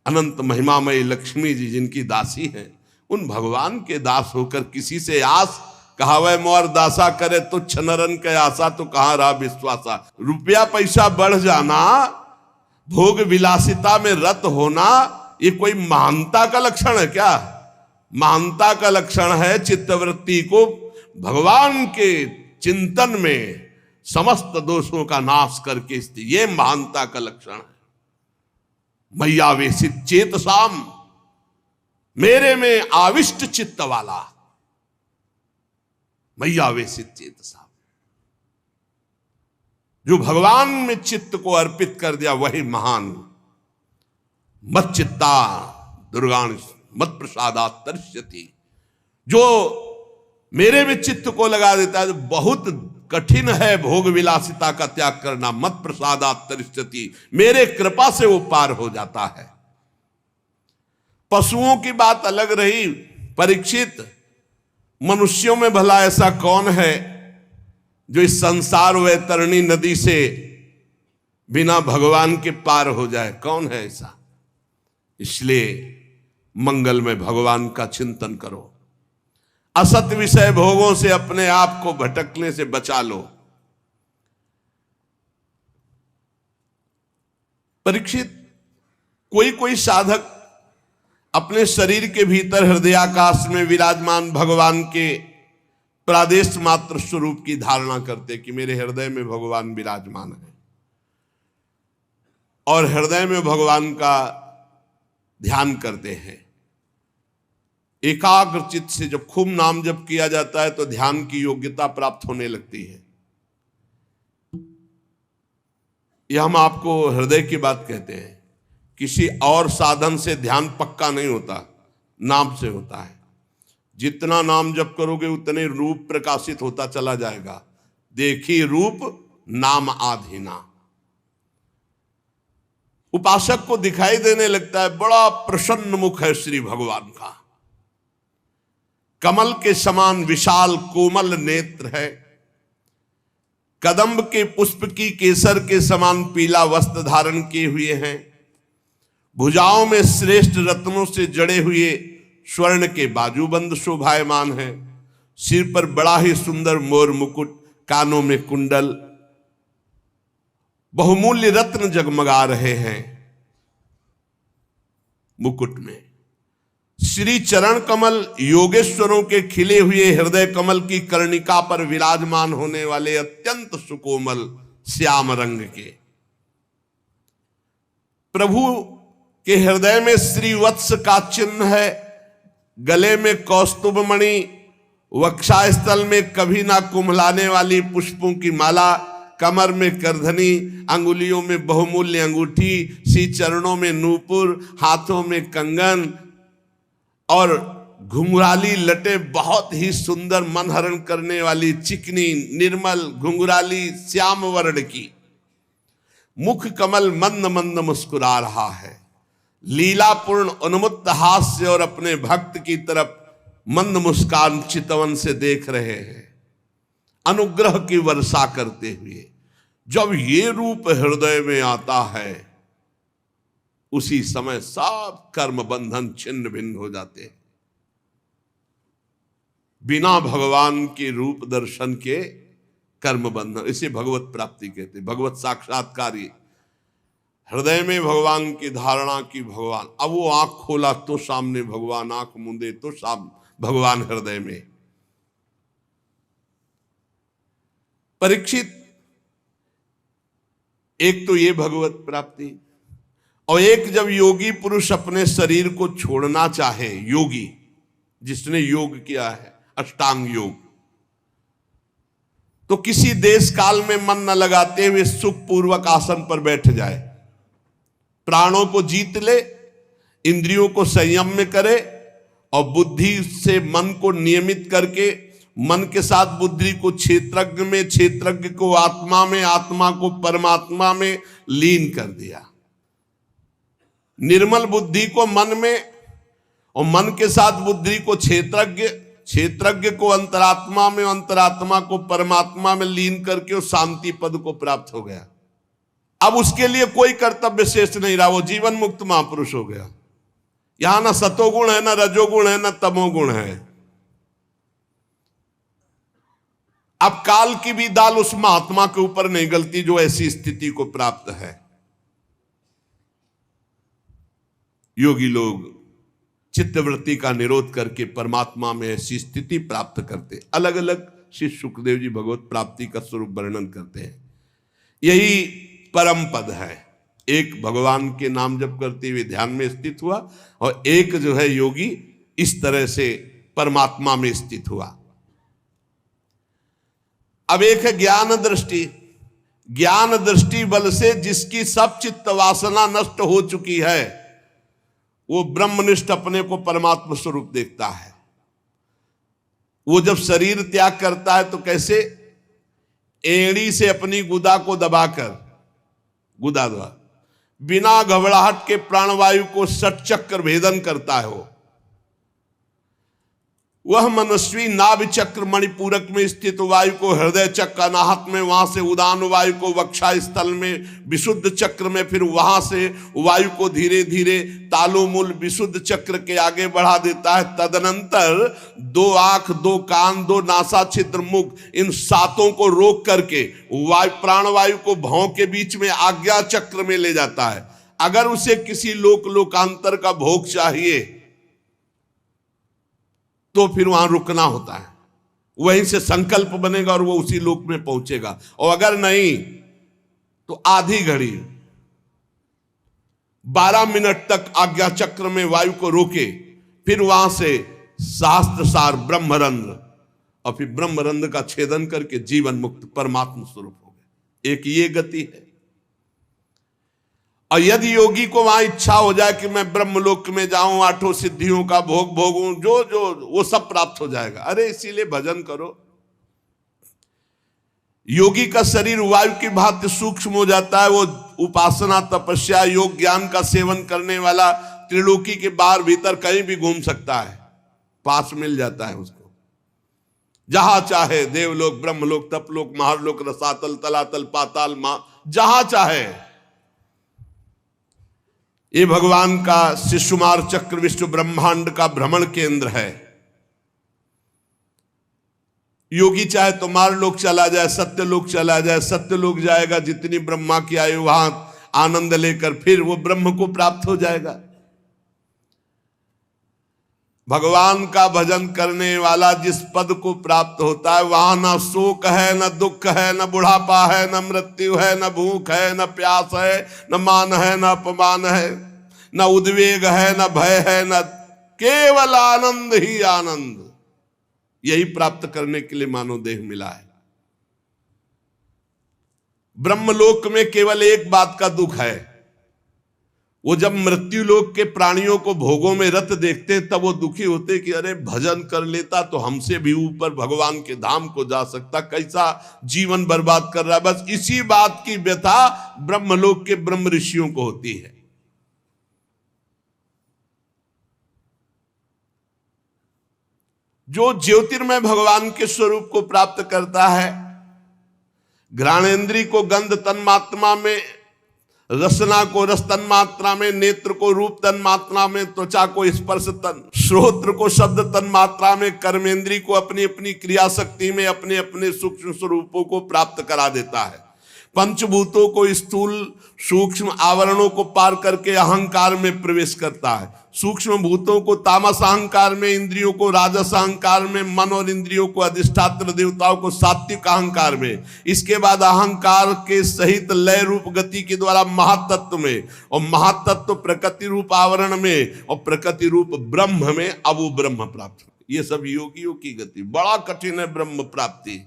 अनंत महिमामयी लक्ष्मी जी जिनकी दासी हैं, उन भगवान के दास होकर किसी से आस, कहावे मोर दासा करे तुच्छ नरन के आशा, तो कहां रहा विश्वासा। रुपया पैसा बढ़ जाना, भोग विलासिता में रत होना, ये कोई महानता का लक्षण है क्या? महानता का लक्षण है चित्तवृत्ति को भगवान के चिंतन में समस्त दोषों का नाश करके, ये महानता का लक्षण है। मैयावेशित चेतसाम, मेरे में आविष्ट चित्त वाला, मैयावेशित चेतसाम, जो भगवान में चित्त को अर्पित कर दिया वही महान। मत चित्ता दुर्गाण मत प्रसादात् तरिष्यति, जो मेरे में चित्त को लगा देता है। बहुत कठिन है भोग विलासिता का त्याग करना। मत प्रसादात् तरिष्यति, मेरे कृपा से वो पार हो जाता है। पशुओं की बात अलग रही। परीक्षित, मनुष्यों में भला ऐसा कौन है जो इस संसार वैतरणी नदी से बिना भगवान के पार हो जाए? कौन है ऐसा? इसलिए मंगल में भगवान का चिंतन करो। असत विषय भोगों से अपने आप को भटकने से बचा लो। परीक्षित, कोई साधक अपने शरीर के भीतर हृदयाकाश में विराजमान भगवान के प्रादेश मात्र स्वरूप की धारणा करते कि मेरे हृदय में भगवान विराजमान है, और हृदय में भगवान का ध्यान करते हैं। एकाग्र चित्त से जब खूब नाम जप किया जाता है तो ध्यान की योग्यता प्राप्त होने लगती है। यह हम आपको हृदय की बात कहते हैं। किसी और साधन से ध्यान पक्का नहीं होता, नाम से होता है। जितना नाम जप करोगे उतने रूप प्रकाशित होता चला जाएगा। देखी रूप नाम आधीना। उपासक को दिखाई देने लगता है बड़ा प्रसन्न मुख है श्री भगवान का, कमल के समान विशाल कोमल नेत्र है, कदम्ब के पुष्प की केसर के समान पीला वस्त्र धारण किए हुए हैं, भुजाओं में श्रेष्ठ रत्नों से जड़े हुए स्वर्ण के बाजूबंद शोभायमान है। सिर पर बड़ा ही सुंदर मोर मुकुट, कानों में कुंडल, बहुमूल्य रत्न जगमगा रहे हैं मुकुट में। श्री चरण कमल योगेश्वरों के खिले हुए हृदय कमल की कर्णिका पर विराजमान होने वाले अत्यंत सुकोमल श्याम रंग के प्रभु के हृदय में श्रीवत्स का चिन्ह है। गले में कौस्तुभ मणि, वक्षास्थल में कभी ना कुम्हलाने वाली पुष्पों की माला, कमर में करधनी, अंगुलियों में बहुमूल्य अंगूठी, श्री चरणों में नूपुर, हाथों में कंगन और घुंघराली लटे बहुत ही सुंदर मन हरण करने वाली चिकनी निर्मल घुंघराली श्याम वर्ण की। मुख कमल मंद मंद मुस्कुरा रहा है। लीलापूर्ण उन्मुक्त हास्य और अपने भक्त की तरफ मंद मुस्कान चितवन से देख रहे हैं, अनुग्रह की वर्षा करते हुए। जब ये रूप हृदय में आता है उसी समय सब कर्म बंधन छिन्न भिन्न हो जाते हैं। बिना भगवान के रूप दर्शन के कर्म बंधन, इसे भगवत प्राप्ति कहते हैं, भगवत साक्षात्कारी। हृदय में भगवान की धारणा की भगवान, अब वो आंख खोला तो सामने भगवान, आंख मूंदे तो सामने भगवान हृदय में। परीक्षित, एक तो ये भगवत प्राप्ति, और एक जब योगी पुरुष अपने शरीर को छोड़ना चाहे, योगी जिसने योग किया है अष्टांग योग, तो किसी देश काल में मन न लगाते हुए सुखपूर्वक आसन पर बैठ जाए, प्राणों को जीत ले, इंद्रियों को संयम में करे और बुद्धि से मन को नियमित करके मन के साथ बुद्धि को क्षेत्रज्ञ में, क्षेत्रज्ञ को आत्मा में, आत्मा को परमात्मा में लीन कर दिया। निर्मल बुद्धि को मन में और मन के साथ बुद्धि को क्षेत्रज्ञ, क्षेत्रज्ञ को अंतरात्मा में, अंतरात्मा को परमात्मा में लीन करके उस शांति पद को प्राप्त हो गया। अब उसके लिए कोई कर्तव्य शेष नहीं रहा, वो जीवन मुक्त महापुरुष हो गया। यहां ना सतोगुण है, ना रजोगुण है, ना तमोगुण है। अब काल की भी दाल उस महात्मा के ऊपर नहीं गलती जो ऐसी स्थिति को प्राप्त है। योगी लोग चित्तवृत्ति का निरोध करके परमात्मा में ऐसी स्थिति प्राप्त करते। अलग अलग श्री सुखदेव जी भगवत प्राप्ति का स्वरूप वर्णन करते हैं। यही परम पद है। एक भगवान के नाम जप करते हुए ध्यान में स्थित हुआ, और एक जो है योगी इस तरह से परमात्मा में स्थित हुआ। अब एक है ज्ञान दृष्टि। ज्ञान दृष्टि बल से जिसकी सब चित्त वासना नष्ट हो चुकी है, वो ब्रह्मनिष्ठ अपने को परमात्मा स्वरूप देखता है। वो जब शरीर त्याग करता है तो कैसे, एड़ी से अपनी गुदा को दबाकर, गुदा द्वारा बिना घबराहट के प्राणवायु को षटचक्र भेदन करता है। वह मनस्वी नाभि चक्र मणिपूरक में स्थित वायु को हृदय चक्र अनाहत में, वहां से उदान वायु को वक्षा स्थल में विशुद्ध चक्र में, फिर वहां से वायु को धीरे धीरे तालुमूल विशुद्ध चक्र के आगे बढ़ा देता है। तदनंतर 2 आंख, 2 कान, 2 नासा छिद्र, मुख, इन 7 को रोक करके वायु प्राणवायु को भौं के बीच में आज्ञा चक्र में ले जाता है। अगर उसे किसी लोकांतर का भोग चाहिए तो फिर वहां रुकना होता है, वहीं से संकल्प बनेगा और वो उसी लोक में पहुंचेगा। और अगर नहीं तो आधी घड़ी 12 मिनट तक आज्ञा चक्र में वायु को रोके, फिर वहां से शास्त्र सार ब्रह्मरंध्र, और फिर ब्रह्मरंध्र का छेदन करके जीवन मुक्त परमात्मा स्वरूप हो गए। एक ये गति है। और यदि योगी को वहां इच्छा हो जाए कि मैं ब्रह्मलोक में जाऊं, 8 सिद्धियों का भोग भोगूं, जो वो सब प्राप्त हो जाएगा। अरे इसीलिए भजन करो। योगी का शरीर वायु की भांति सूक्ष्म हो जाता है। वो उपासना, तपस्या, योग, ज्ञान का सेवन करने वाला त्रिलोकी के बाहर भीतर कहीं भी घूम सकता है, पास मिल जाता है उसको। जहां चाहे, देवलोक, ब्रह्मलोक, तपलोक, महारलोक, रसातल, तलातल, पाताल, जहां चाहे। ये भगवान का शिशुमार चक्र विश्व ब्रह्मांड का भ्रमण केंद्र है। योगी चाहे तो मार लोक चला जाए, सत्य लोक चला जाए, सत्य लोक जाएगा, जितनी ब्रह्मा की आयु वहां आनंद लेकर फिर वो ब्रह्म को प्राप्त हो जाएगा। भगवान का भजन करने वाला जिस पद को प्राप्त होता है वहां ना शोक है, न दुख है, न बुढ़ापा है, न मृत्यु है, न भूख है, न प्यास है, न मान है, न अपमान है, न उद्वेग है, न भय है, न केवल आनंद ही आनंद। यही प्राप्त करने के लिए मानव देह मिला है। ब्रह्मलोक में केवल एक बात का दुख है, वो जब मृत्यु लोक के प्राणियों को भोगों में रत देखते तब वो दुखी होते कि अरे भजन कर लेता तो हमसे भी ऊपर भगवान के धाम को जा सकता, कैसा जीवन बर्बाद कर रहा है। बस इसी बात की व्यथा ब्रह्मलोक के ब्रह्म ऋषियों को होती है। जो ज्योतिर्मय भगवान के स्वरूप को प्राप्त करता है, घ्राणेन्द्री को गंध तन्मात्रा में, रसना को रस तन मात्रा में, नेत्र को रूप तन मात्रा में, त्वचा को स्पर्श तन, श्रोत्र को शब्द तन मात्रा में, कर्मेंद्री को अपनी अपनी क्रिया शक्ति में अपने अपने सूक्ष्म स्वरूपों को प्राप्त करा देता है। पंचभूतों को स्थूल सूक्ष्म आवरणों को पार करके अहंकार में प्रवेश करता है। सूक्ष्म भूतों को तामस अहंकार में, इंद्रियों को राजस अहंकार में, मन और इंद्रियों को अधिष्ठात्र देवताओं को सात्विक अहंकार में, इसके बाद अहंकार के सहित लय रूप गति के द्वारा महातत्व में, और महातत्व प्रकृति रूप आवरण में, और प्रकृति रूप ब्रह्म में। अब वो ब्रह्म प्राप्त। ये सब योगियों की गति। बड़ा कठिन है ब्रह्म प्राप्ति,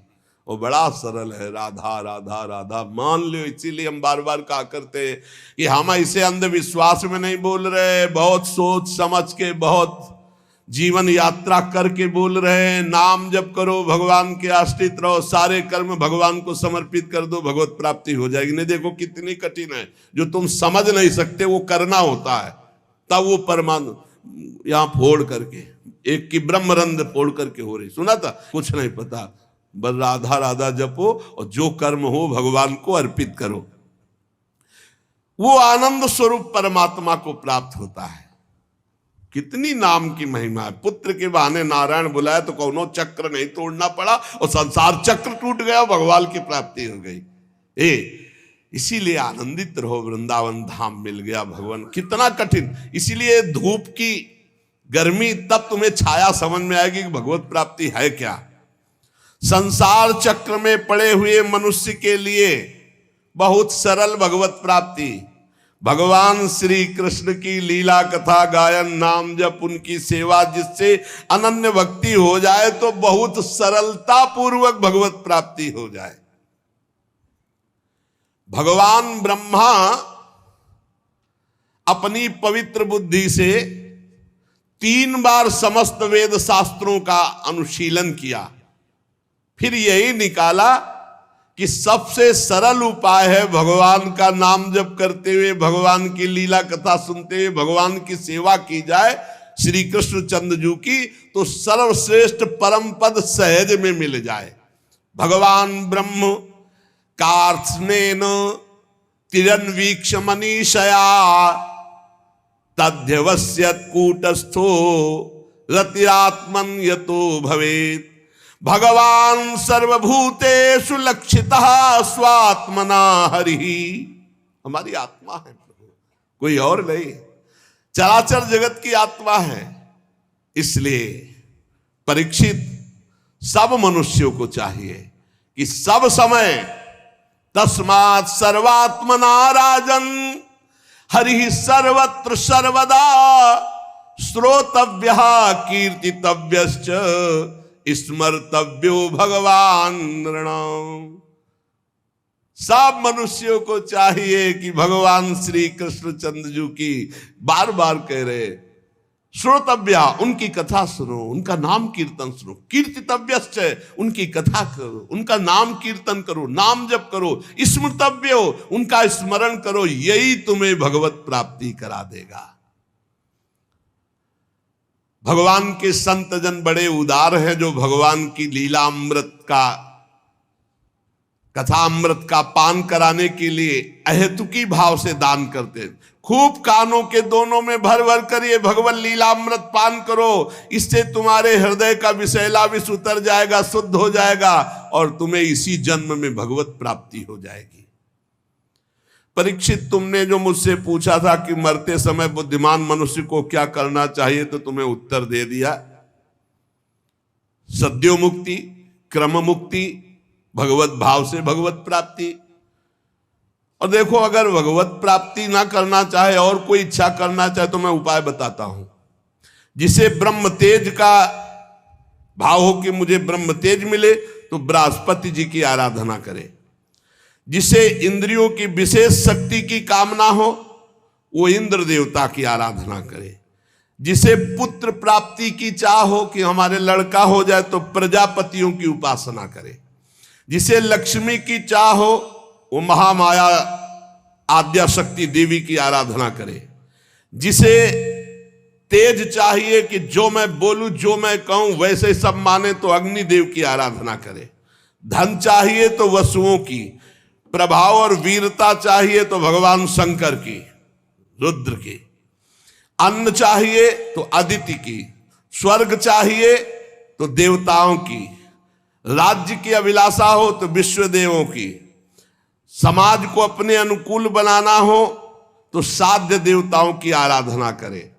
वो बड़ा सरल है। राधा राधा राधा मान लो। इसीलिए हम बार बार कहा करते हैं कि हम इसे अंधविश्वास में नहीं बोल रहे, बहुत सोच समझ के, बहुत जीवन यात्रा करके बोल रहे हैं। नाम जप करो, भगवान के आश्रित रहो, सारे कर्म भगवान को समर्पित कर दो, भगवत प्राप्ति हो जाएगी। नहीं, देखो कितनी कठिन है। जो तुम समझ नहीं सकते वो करना होता है, तब वो परमाणु यहाँ फोड़ करके, एक की ब्रह्मरंध्र फोड़ करके हो रही। सुना था? कुछ नहीं पता, बस राधा राधा जपो और जो कर्म हो भगवान को अर्पित करो। वो आनंद स्वरूप परमात्मा को प्राप्त होता है। कितनी नाम की महिमा है। पुत्र के बहाने नारायण बुलाया तो कौनो चक्र नहीं तोड़ना पड़ा और संसार चक्र टूट गया, भगवान की प्राप्ति हो गई। इसीलिए आनंदित रहो, वृंदावन धाम मिल गया भगवान। कितना कठिन। इसीलिए धूप की गर्मी तब तुम्हें छाया समझ में आएगी कि भगवत प्राप्ति है क्या। संसार चक्र में पड़े हुए मनुष्य के लिए बहुत सरल भगवत प्राप्ति। भगवान श्री कृष्ण की लीला कथा गायन, नाम जप, उनकी सेवा, जिससे अनन्य भक्ति हो जाए तो बहुत सरलता पूर्वक भगवत प्राप्ति हो जाए। भगवान ब्रह्मा अपनी पवित्र बुद्धि से 3 बार समस्त वेद शास्त्रों का अनुशीलन किया, फिर यही निकाला कि सबसे सरल उपाय है भगवान का नाम जप करते हुए, भगवान की लीला कथा सुनते हुए भगवान की सेवा की जाए श्री कृष्ण चंद्रजू की, तो सर्वश्रेष्ठ परम पद सहज में मिल जाए। भगवान ब्रह्म कार्त्स्नेन तिरन्वीक्ष मनीषया तद्यवस्यत् कूटस्थो रतिरात्मन यतो भवेत्। भगवान सर्वभूतेषु लक्षितः स्वात्मना हरि। हमारी आत्मा है प्रभु, कोई और नहीं। चराचर जगत की आत्मा है। इसलिए परीक्षित सब मनुष्यों को चाहिए कि सब समय तस्मात् सर्वात्मना राजन हरि सर्वत्र सर्वदा श्रोतव्यः कीर्तितव्यश्च स्मर्तव्यो भगवान नृणाम। सब मनुष्यों को चाहिए कि भगवान श्री कृष्ण चंद्रजू की, बार बार कह रहे, श्रोतव्या, उनकी कथा सुनो, उनका नाम कीर्तन सुनो। कीर्तितव्यश्च, उनकी कथा करो, उनका नाम कीर्तन करो, नाम जप करो। स्मृतव्यो, उनका स्मरण करो। यही तुम्हें भगवत प्राप्ति करा देगा। भगवान के संत जन बड़े उदार हैं, जो भगवान की लीलामृत का कथा अमृत का पान कराने के लिए अहेतुकी भाव से दान करते हैं। खूब कानों के दोनों में भर भर कर ये भगवत लीला अमृत पान करो, इससे तुम्हारे हृदय का विषैला विष उतर जाएगा, शुद्ध हो जाएगा और तुम्हें इसी जन्म में भगवत प्राप्ति हो जाएगी। परीक्षित, तुमने जो मुझसे पूछा था कि मरते समय बुद्धिमान मनुष्य को क्या करना चाहिए, तो तुम्हें उत्तर दे दिया। सद्यो मुक्ति, क्रम मुक्ति, भगवत भाव से भगवत प्राप्ति। और देखो, अगर भगवत प्राप्ति ना करना चाहे और कोई इच्छा करना चाहे तो मैं उपाय बताता हूं। जिसे ब्रह्म तेज का भाव हो कि मुझे ब्रह्म तेज मिले, तो बृहस्पति जी की आराधना करे। जिसे इंद्रियों की विशेष शक्ति की कामना हो, वो इंद्र देवता की आराधना करे। जिसे पुत्र प्राप्ति की चाह हो कि हमारे लड़का हो जाए, तो प्रजापतियों की उपासना करे। जिसे लक्ष्मी की चाह हो, वो महामाया आद्या शक्ति देवी की आराधना करे। जिसे तेज चाहिए कि जो मैं बोलूं, जो मैं कहूं वैसे सब माने, तो अग्निदेव की आराधना करे। धन चाहिए तो वसुओं की, प्रभाव और वीरता चाहिए तो भगवान शंकर की, रुद्र की। अन्न चाहिए तो अदिति की, स्वर्ग चाहिए तो देवताओं की, राज्य की अभिलाषा हो तो विश्वदेवों की, समाज को अपने अनुकूल बनाना हो तो साध्य देवताओं की आराधना करे।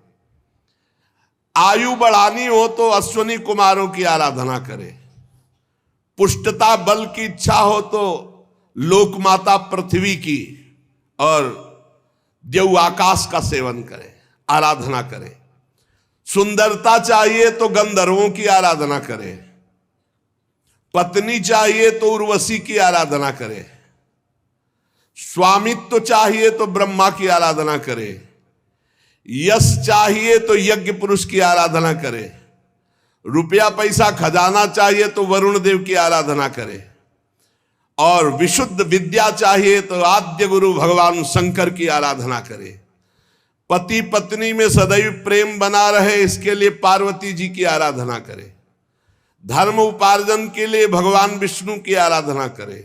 आयु बढ़ानी हो तो अश्वनी कुमारों की आराधना करे। पुष्टता बल की इच्छा हो तो लोकमाता पृथ्वी की और देव आकाश का सेवन करे, आराधना करे। सुंदरता चाहिए तो गंधर्वों की आराधना करे। पत्नी चाहिए तो उर्वशी की आराधना करे। स्वामित्व चाहिए तो ब्रह्मा की आराधना करे। यश चाहिए तो यज्ञ पुरुष की आराधना करे। रुपया पैसा खजाना चाहिए तो वरुण देव की आराधना करे। और विशुद्ध विद्या चाहिए तो आद्य गुरु भगवान शंकर की आराधना करे। पति पत्नी में सदैव प्रेम बना रहे, इसके लिए पार्वती जी की आराधना करे। धर्म उपार्जन के लिए भगवान विष्णु की आराधना करे।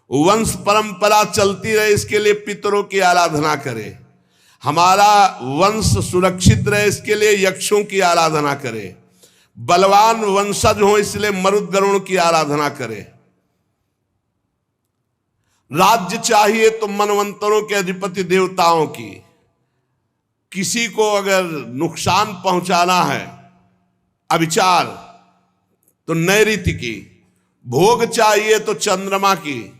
वंश परंपरा चलती रहे, इसके लिए पितरों की आराधना करे। हमारा वंश सुरक्षित रहे, इसके लिए यक्षों की आराधना करे। बलवान वंशज हो, इसलिए मरुद गरुण की आराधना करे। राज्य चाहिए तो मनवंतरों के अधिपति देवताओं की। किसी को अगर नुकसान पहुंचाना है, अविचार, तो नैऋत्य की। भोग चाहिए तो चंद्रमा की।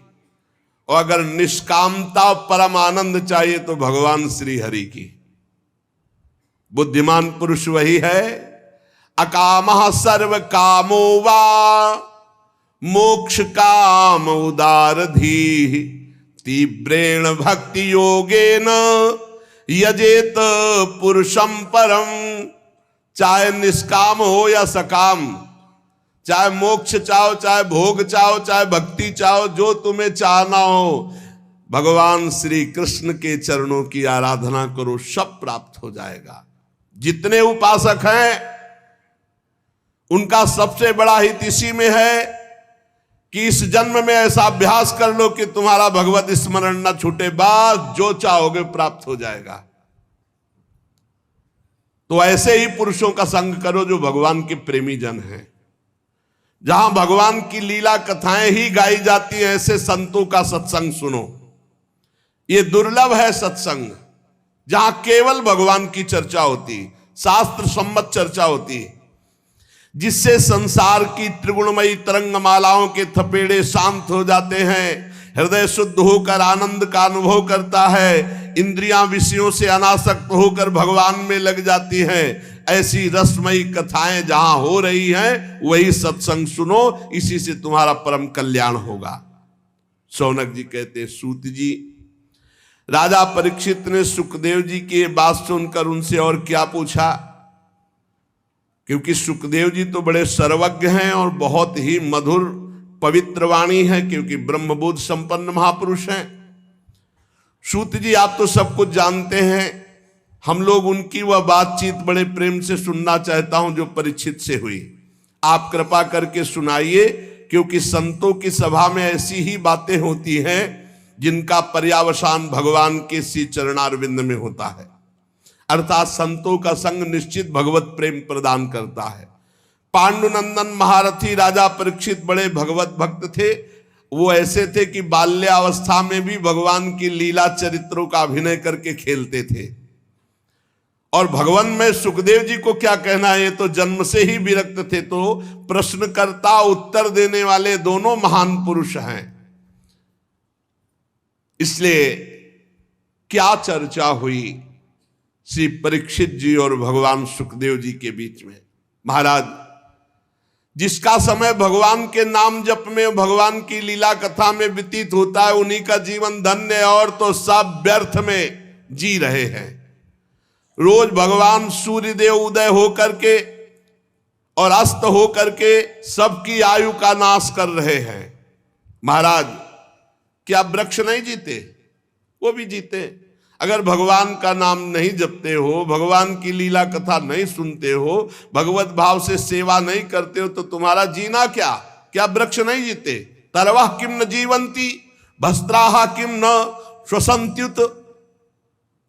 और अगर निष्कामता परम आनंद चाहिए तो भगवान श्री हरि की। बुद्धिमान पुरुष वही है। अकामः सर्व कामो वा मोक्ष काम उदारधी तीव्रेण भक्ति योगेन यजेत पुरुषम परम। चाहे निष्काम हो या सकाम, चाहे मोक्ष चाहो, चाहे भोग चाहो, चाहे भक्ति चाहो, जो तुम्हें चाहना हो, भगवान श्री कृष्ण के चरणों की आराधना करो, सब प्राप्त हो जाएगा। जितने उपासक हैं उनका सबसे बड़ा हित इसी में है कि इस जन्म में ऐसा अभ्यास कर लो कि तुम्हारा भगवत स्मरण न छूटे, बस जो चाहोगे प्राप्त हो जाएगा। तो ऐसे ही पुरुषों का संग करो जो भगवान के प्रेमी जन हैं। जहां भगवान की लीला कथाएं ही गाई जाती हैं, ऐसे संतों का सत्संग सुनो। ये दुर्लभ है सत्संग, जहां केवल भगवान की चर्चा होती, शास्त्र सम्मत चर्चा होती, जिससे संसार की त्रिगुणमयी तरंगमालाओं के थपेड़े शांत हो जाते हैं। हृदय शुद्ध होकर आनंद का अनुभव करता है। इंद्रियां विषयों से अनासक्त होकर भगवान में लग जाती हैं। ऐसी रसमयी कथाएं जहां हो रही हैं, वही सत्संग सुनो, इसी से तुम्हारा परम कल्याण होगा। शौनक जी कहते, सूत जी, राजा परीक्षित ने सुखदेव जी की बात सुनकर उनसे और क्या पूछा, क्योंकि सुखदेव जी तो बड़े सर्वज्ञ हैं और बहुत ही मधुर पवित्र वाणी है, क्योंकि ब्रह्मबोध संपन्न महापुरुष हैं। सूत जी, आप तो सब कुछ जानते हैं, हम लोग उनकी वह बातचीत बड़े प्रेम से सुनना चाहता हूं जो परीक्षित से हुई। आप कृपा करके सुनाइए क्योंकि संतों की सभा में ऐसी ही बातें होती हैं जिनका पर्यावसान भगवान के श्री चरणारविंद में होता है। अर्थात संतों का संग निश्चित भगवत प्रेम प्रदान करता है। पांडुनंदन महारथी राजा परीक्षित बड़े भगवत भक्त थे। वो ऐसे थे कि बाल्यावस्था में भी भगवान की लीला चरित्रों का अभिनय करके खेलते थे। और भगवान में सुखदेव जी को क्या कहना है, ये तो जन्म से ही विरक्त थे। तो प्रश्नकर्ता उत्तर देने वाले दोनों महान पुरुष हैं। इसलिए क्या चर्चा हुई श्री परीक्षित जी और भगवान सुखदेव जी के बीच में। महाराज, जिसका समय भगवान के नाम जप में, भगवान की लीला कथा में व्यतीत होता है, उन्हीं का जीवन धन्य है। और तो सब व्यर्थ में जी रहे हैं। रोज भगवान सूर्यदेव उदय होकर के और अस्त होकर के सबकी आयु का नाश कर रहे हैं। महाराज, क्या वृक्ष नहीं जीते? वो भी जीते। अगर भगवान का नाम नहीं जपते हो, भगवान की लीला कथा नहीं सुनते हो, भगवत भाव से सेवा नहीं करते हो, तो तुम्हारा जीना क्या? क्या वृक्ष नहीं जीते? तरवाह किम न जीवंती, भस्त्राहा किम न श्वसंत्युत।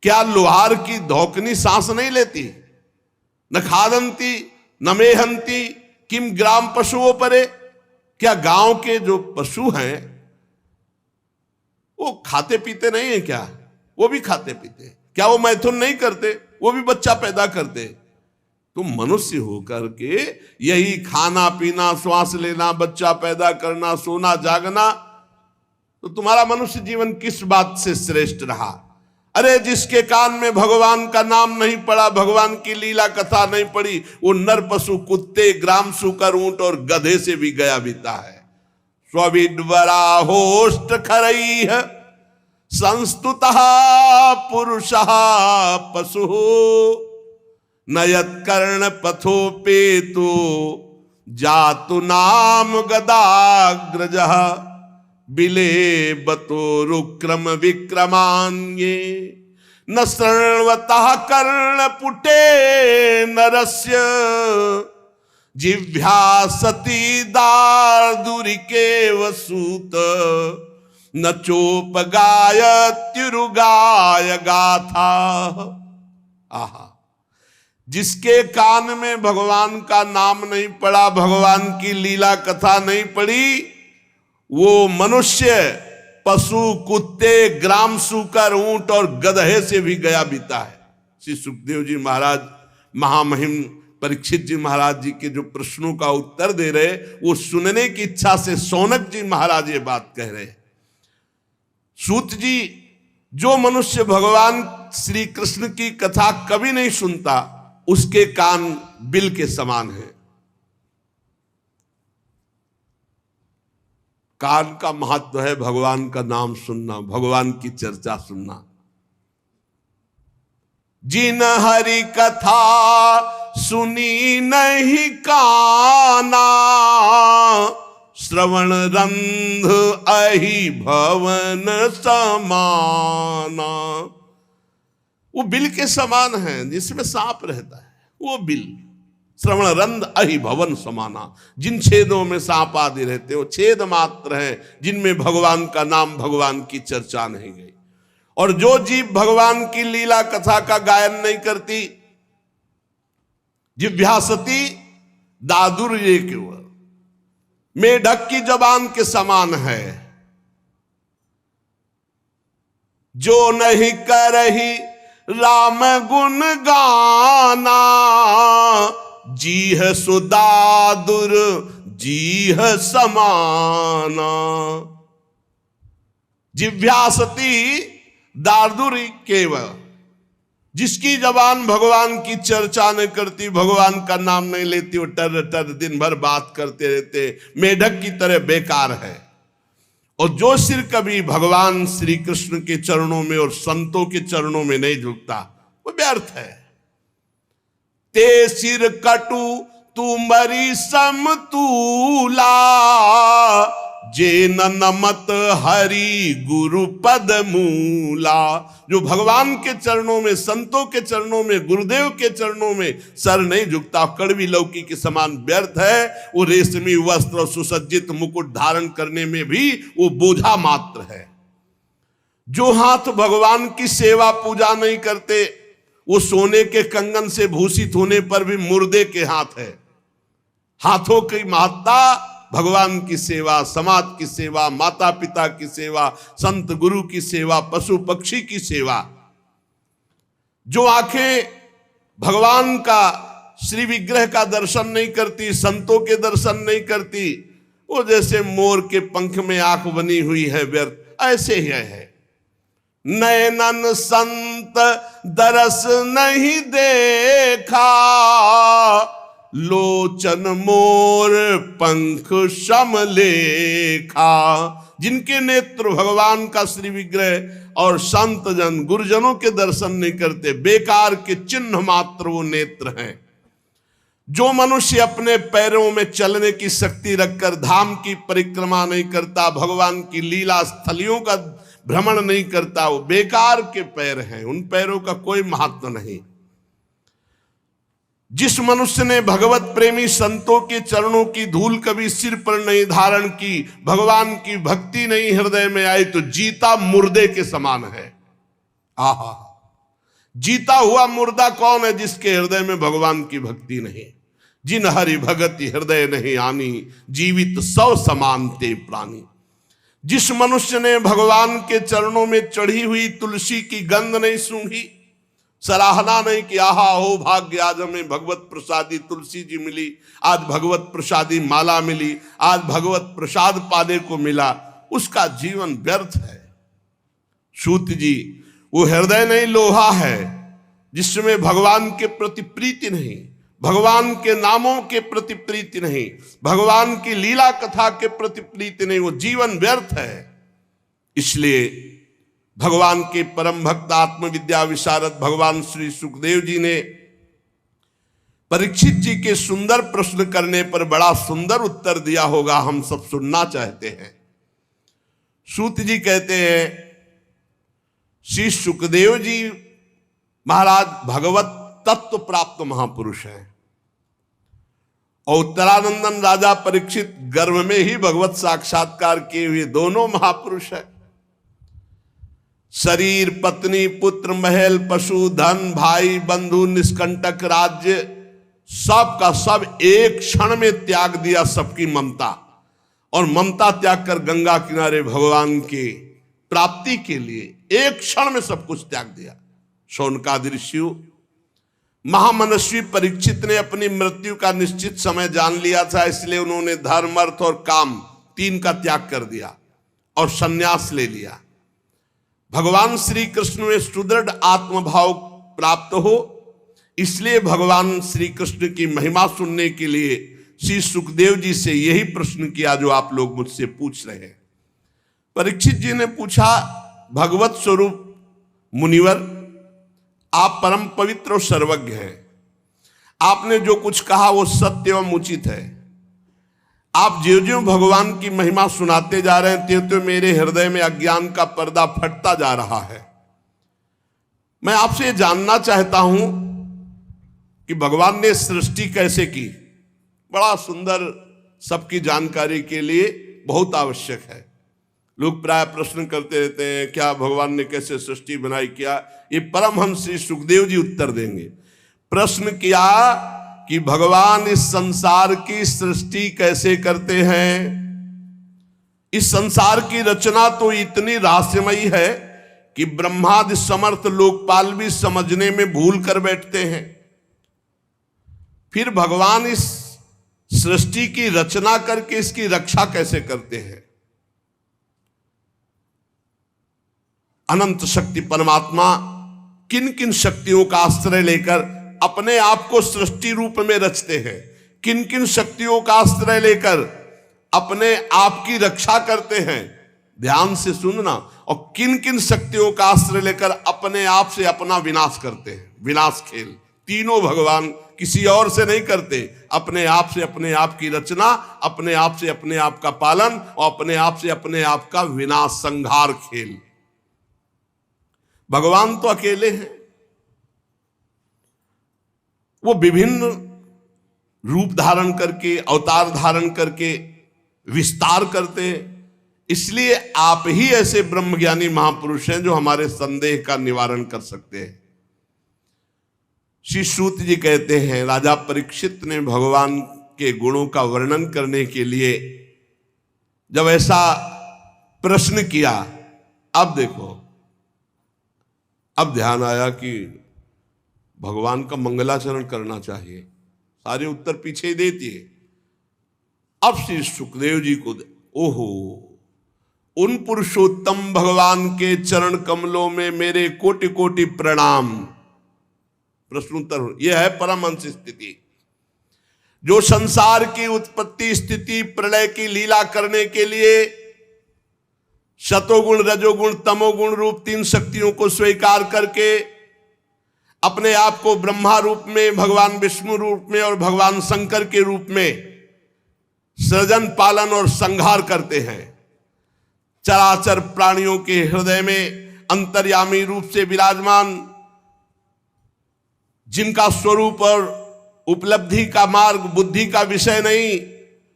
क्या लोहार की धौकनी सांस नहीं लेती? न खादंती न मेहंती किम ग्राम पशुओं परे। क्या गांव के जो पशु हैं वो खाते पीते नहीं है क्या? वो भी खाते पीते। क्या वो मैथुन नहीं करते? वो भी बच्चा पैदा करते। तुम मनुष्य होकर के यही खाना पीना, श्वास लेना, बच्चा पैदा करना, सोना जागना, तो तुम्हारा मनुष्य जीवन किस बात से श्रेष्ठ रहा? अरे जिसके कान में भगवान का नाम नहीं पड़ा, भगवान की लीला कथा नहीं पड़ी, वो नर पशु, कुत्ते, ग्राम सूकर, ऊंट और गधे से भी गया बीता है। स्विडवरा होस्ट खरई है संस्तुतः पुरुषः पशु नयत कर्ण पथोपेतु जातु नाम गदाग्रजः बिले बतो रुक्रम विक्रमान्ये न शृण्वतः कर्ण पुटे नरस्य जिह्वा सती दार्दुरिके वसूत न चोपगाय तिरुगाय गाथा। आहा, जिसके कान में भगवान का नाम नहीं पड़ा, भगवान की लीला कथा नहीं पड़ी, वो मनुष्य पशु, कुत्ते, ग्राम सूकर, ऊंट और गधे से भी गया बीता है। श्री सुखदेव जी महाराज महामहिम परीक्षित जी महाराज जी के जो प्रश्नों का उत्तर दे रहे, वो सुनने की इच्छा से शौनक जी महाराज ये बात कह रहे। सूत जी, जो मनुष्य भगवान श्री कृष्ण की कथा कभी नहीं सुनता, उसके कान बिल के समान है। कान का महत्व है भगवान का नाम सुनना, भगवान की चर्चा सुनना। जिन हरि कथा सुनी नहीं काना, श्रवण रंध अहि भवन समाना। वो बिल के समान है जिसमें सांप रहता है, वो बिल। श्रवण रंध अहि भवन समाना, जिन छेदों में सांप आदि रहते हो, छेद मात्र हैं जिनमें भगवान का नाम, भगवान की चर्चा नहीं गई। और जो जीव भगवान की लीला कथा का गायन नहीं करती, जिह्वा सती दादुर्य केवल, मेढक की जबान के समान है। जो नहीं करही राम गुण गाना, जीह सुदादुर जीह समाना। जिह्वा सती दादुर्य केवल, जिसकी जबान भगवान की चर्चा नहीं करती, भगवान का नाम नहीं लेती, वो टर टर दिन भर बात करते रहते, मेढक की तरह बेकार है। और जो सिर कभी भगवान श्री कृष्ण के चरणों में और संतों के चरणों में नहीं झुकता, वो व्यर्थ है। ते सिर कटु तुमरी समतूला, जे नमत हरि गुरु पद मूला। जो भगवान के चरणों में, संतों के चरणों में, गुरुदेव के चरणों में सर नहीं झुकता, कड़वी लौकी के समान व्यर्थ है। वो रेशमी वस्त्र और सुसज्जित मुकुट धारण करने में भी वो बोझा मात्र है। जो हाथ भगवान की सेवा पूजा नहीं करते, वो सोने के कंगन से भूषित होने पर भी मुर्दे के हाथ है। हाथों की महत्ता भगवान की सेवा, समाज की सेवा, माता पिता की सेवा, संत गुरु की सेवा, पशु पक्षी की सेवा। जो आंखें भगवान का, श्री विग्रह का दर्शन नहीं करती, संतों के दर्शन नहीं करती, वो जैसे मोर के पंख में आंख बनी हुई है, व्यर्थ ऐसे ही है। नैनन संत दरस नहीं देखा, लोचन मोर पंख सम लेखा। जिनके नेत्र भगवान का श्री विग्रह और संत जन, गुरुजनों के दर्शन नहीं करते, बेकार के चिन्ह मात्र वो नेत्र हैं। जो मनुष्य अपने पैरों में चलने की शक्ति रखकर धाम की परिक्रमा नहीं करता, भगवान की लीला स्थलियों का भ्रमण नहीं करता, वो बेकार के पैर हैं, उन पैरों का कोई महत्व नहीं। जिस मनुष्य ने भगवत प्रेमी संतों के चरणों की धूल कभी सिर पर नहीं धारण की, भगवान की भक्ति नहीं हृदय में आई, तो जीता मुर्दे के समान है। आहा, जीता हुआ मुर्दा कौन है? जिसके हृदय में भगवान की भक्ति नहीं। जिन हरि भगति हृदय नहीं आनी, जीवित सौ समान ते प्राणी। जिस मनुष्य ने भगवान के चरणों में चढ़ी हुई तुलसी की गंध नहीं सूंघी, सराहना नहीं कि आहा हो भाग्य, आज हमें भगवत प्रसादी तुलसी जी मिली, आज भगवत प्रसादी माला मिली, आज भगवत प्रसाद पाने को मिला, उसका जीवन व्यर्थ है। सूत जी, वो हृदय नहीं लोहा है जिसमें भगवान के प्रति प्रीति नहीं, भगवान के नामों के प्रति प्रीति नहीं, भगवान की लीला कथा के प्रति प्रीति नहीं, वो जीवन व्यर्थ है। इसलिए भगवान के परम भक्त आत्मविद्या विशारद भगवान श्री सुखदेव जी ने परीक्षित जी के सुंदर प्रश्न करने पर बड़ा सुंदर उत्तर दिया होगा, हम सब सुनना चाहते हैं। सूत जी कहते हैं, श्री सुखदेव जी महाराज भगवत तत्व प्राप्त महापुरुष हैं और उत्तरानंदन राजा परीक्षित गर्भ में ही भगवत साक्षात्कार किए हुए दोनों महापुरुष हैं। शरीर, पत्नी, पुत्र, महल, पशु, धन, भाई, बंधु, निष्कंटक राज्य, सब का सब एक क्षण में त्याग दिया, सबकी ममता, और ममता त्याग कर गंगा किनारे भगवान की प्राप्ति के लिए एक क्षण में सब कुछ त्याग दिया। शौनकादि ऋषि, महामनस्वी परीक्षित ने अपनी मृत्यु का निश्चित समय जान लिया था, इसलिए उन्होंने धर्म, अर्थ और काम तीन का त्याग कर दिया और संन्यास ले लिया। भगवान श्री कृष्ण में सुदृढ़ आत्मभाव प्राप्त हो, इसलिए भगवान श्री कृष्ण की महिमा सुनने के लिए श्री सुखदेव जी से यही प्रश्न किया जो आप लोग मुझसे पूछ रहे हैं। परीक्षित जी ने पूछा, भगवत स्वरूप मुनिवर, आप परम पवित्र और सर्वज्ञ हैं, आपने जो कुछ कहा वो सत्य एवं उचित है। आप ज्यों ज्यों भगवान की महिमा सुनाते जा रहे हैं, त्यों त्यों मेरे हृदय में अज्ञान का पर्दा फटता जा रहा है। मैं आपसे ये जानना चाहता हूं कि भगवान ने सृष्टि कैसे की। बड़ा सुंदर, सबकी जानकारी के लिए बहुत आवश्यक है। लोग प्राय प्रश्न करते रहते हैं, क्या भगवान ने कैसे सृष्टि बनाई, क्या? ये परमहंस श्री सुखदेव जी उत्तर देंगे। प्रश्न किया कि भगवान इस संसार की सृष्टि कैसे करते हैं। इस संसार की रचना तो इतनी रहस्यमयी है कि ब्रह्मादि समर्थ लोकपाल भी समझने में भूल कर बैठते हैं। फिर भगवान इस सृष्टि की रचना करके इसकी रक्षा कैसे करते हैं। अनंत शक्ति परमात्मा किन किन शक्तियों का आश्रय लेकर अपने आप को सृष्टि रूप में रचते हैं, किन किन शक्तियों का आश्रय लेकर अपने आप की रक्षा करते हैं, ध्यान से सुनना, और किन किन शक्तियों का आश्रय लेकर अपने आप से अपना विनाश करते हैं। विनाश खेल तीनों भगवान किसी और से नहीं करते, अपने आप से अपने आप की रचना, अपने आप से अपने आप का पालन और अपने आप से अपने आप का विनाश संहार खेल। भगवान तो अकेले हैं, वो विभिन्न रूप धारण करके, अवतार धारण करके विस्तार करते हैं। इसलिए आप ही ऐसे ब्रह्मज्ञानी महापुरुष हैं जो हमारे संदेह का निवारण कर सकते हैं। श्री सूत जी कहते हैं, राजा परीक्षित ने भगवान के गुणों का वर्णन करने के लिए जब ऐसा प्रश्न किया, अब देखो, अब ध्यान आया कि भगवान का मंगलाचरण करना चाहिए। सारे उत्तर पीछे ही देती है। अब श्री सुखदेव जी को, ओहो, उन पुरुषोत्तम भगवान के चरण कमलों में मेरे कोटि कोटि प्रणाम। प्रश्नोत्तर, यह है परमहंस स्थिति, जो संसार की उत्पत्ति स्थिति प्रलय की लीला करने के लिए सतोगुण रजोगुण तमोगुण रूप तीन शक्तियों को स्वीकार करके अपने आप को ब्रह्मा रूप में, भगवान विष्णु रूप में और भगवान शंकर के रूप में सृजन पालन और संहार करते हैं। चराचर प्राणियों के हृदय में अंतर्यामी रूप से विराजमान, जिनका स्वरूप और उपलब्धि का मार्ग बुद्धि का विषय नहीं,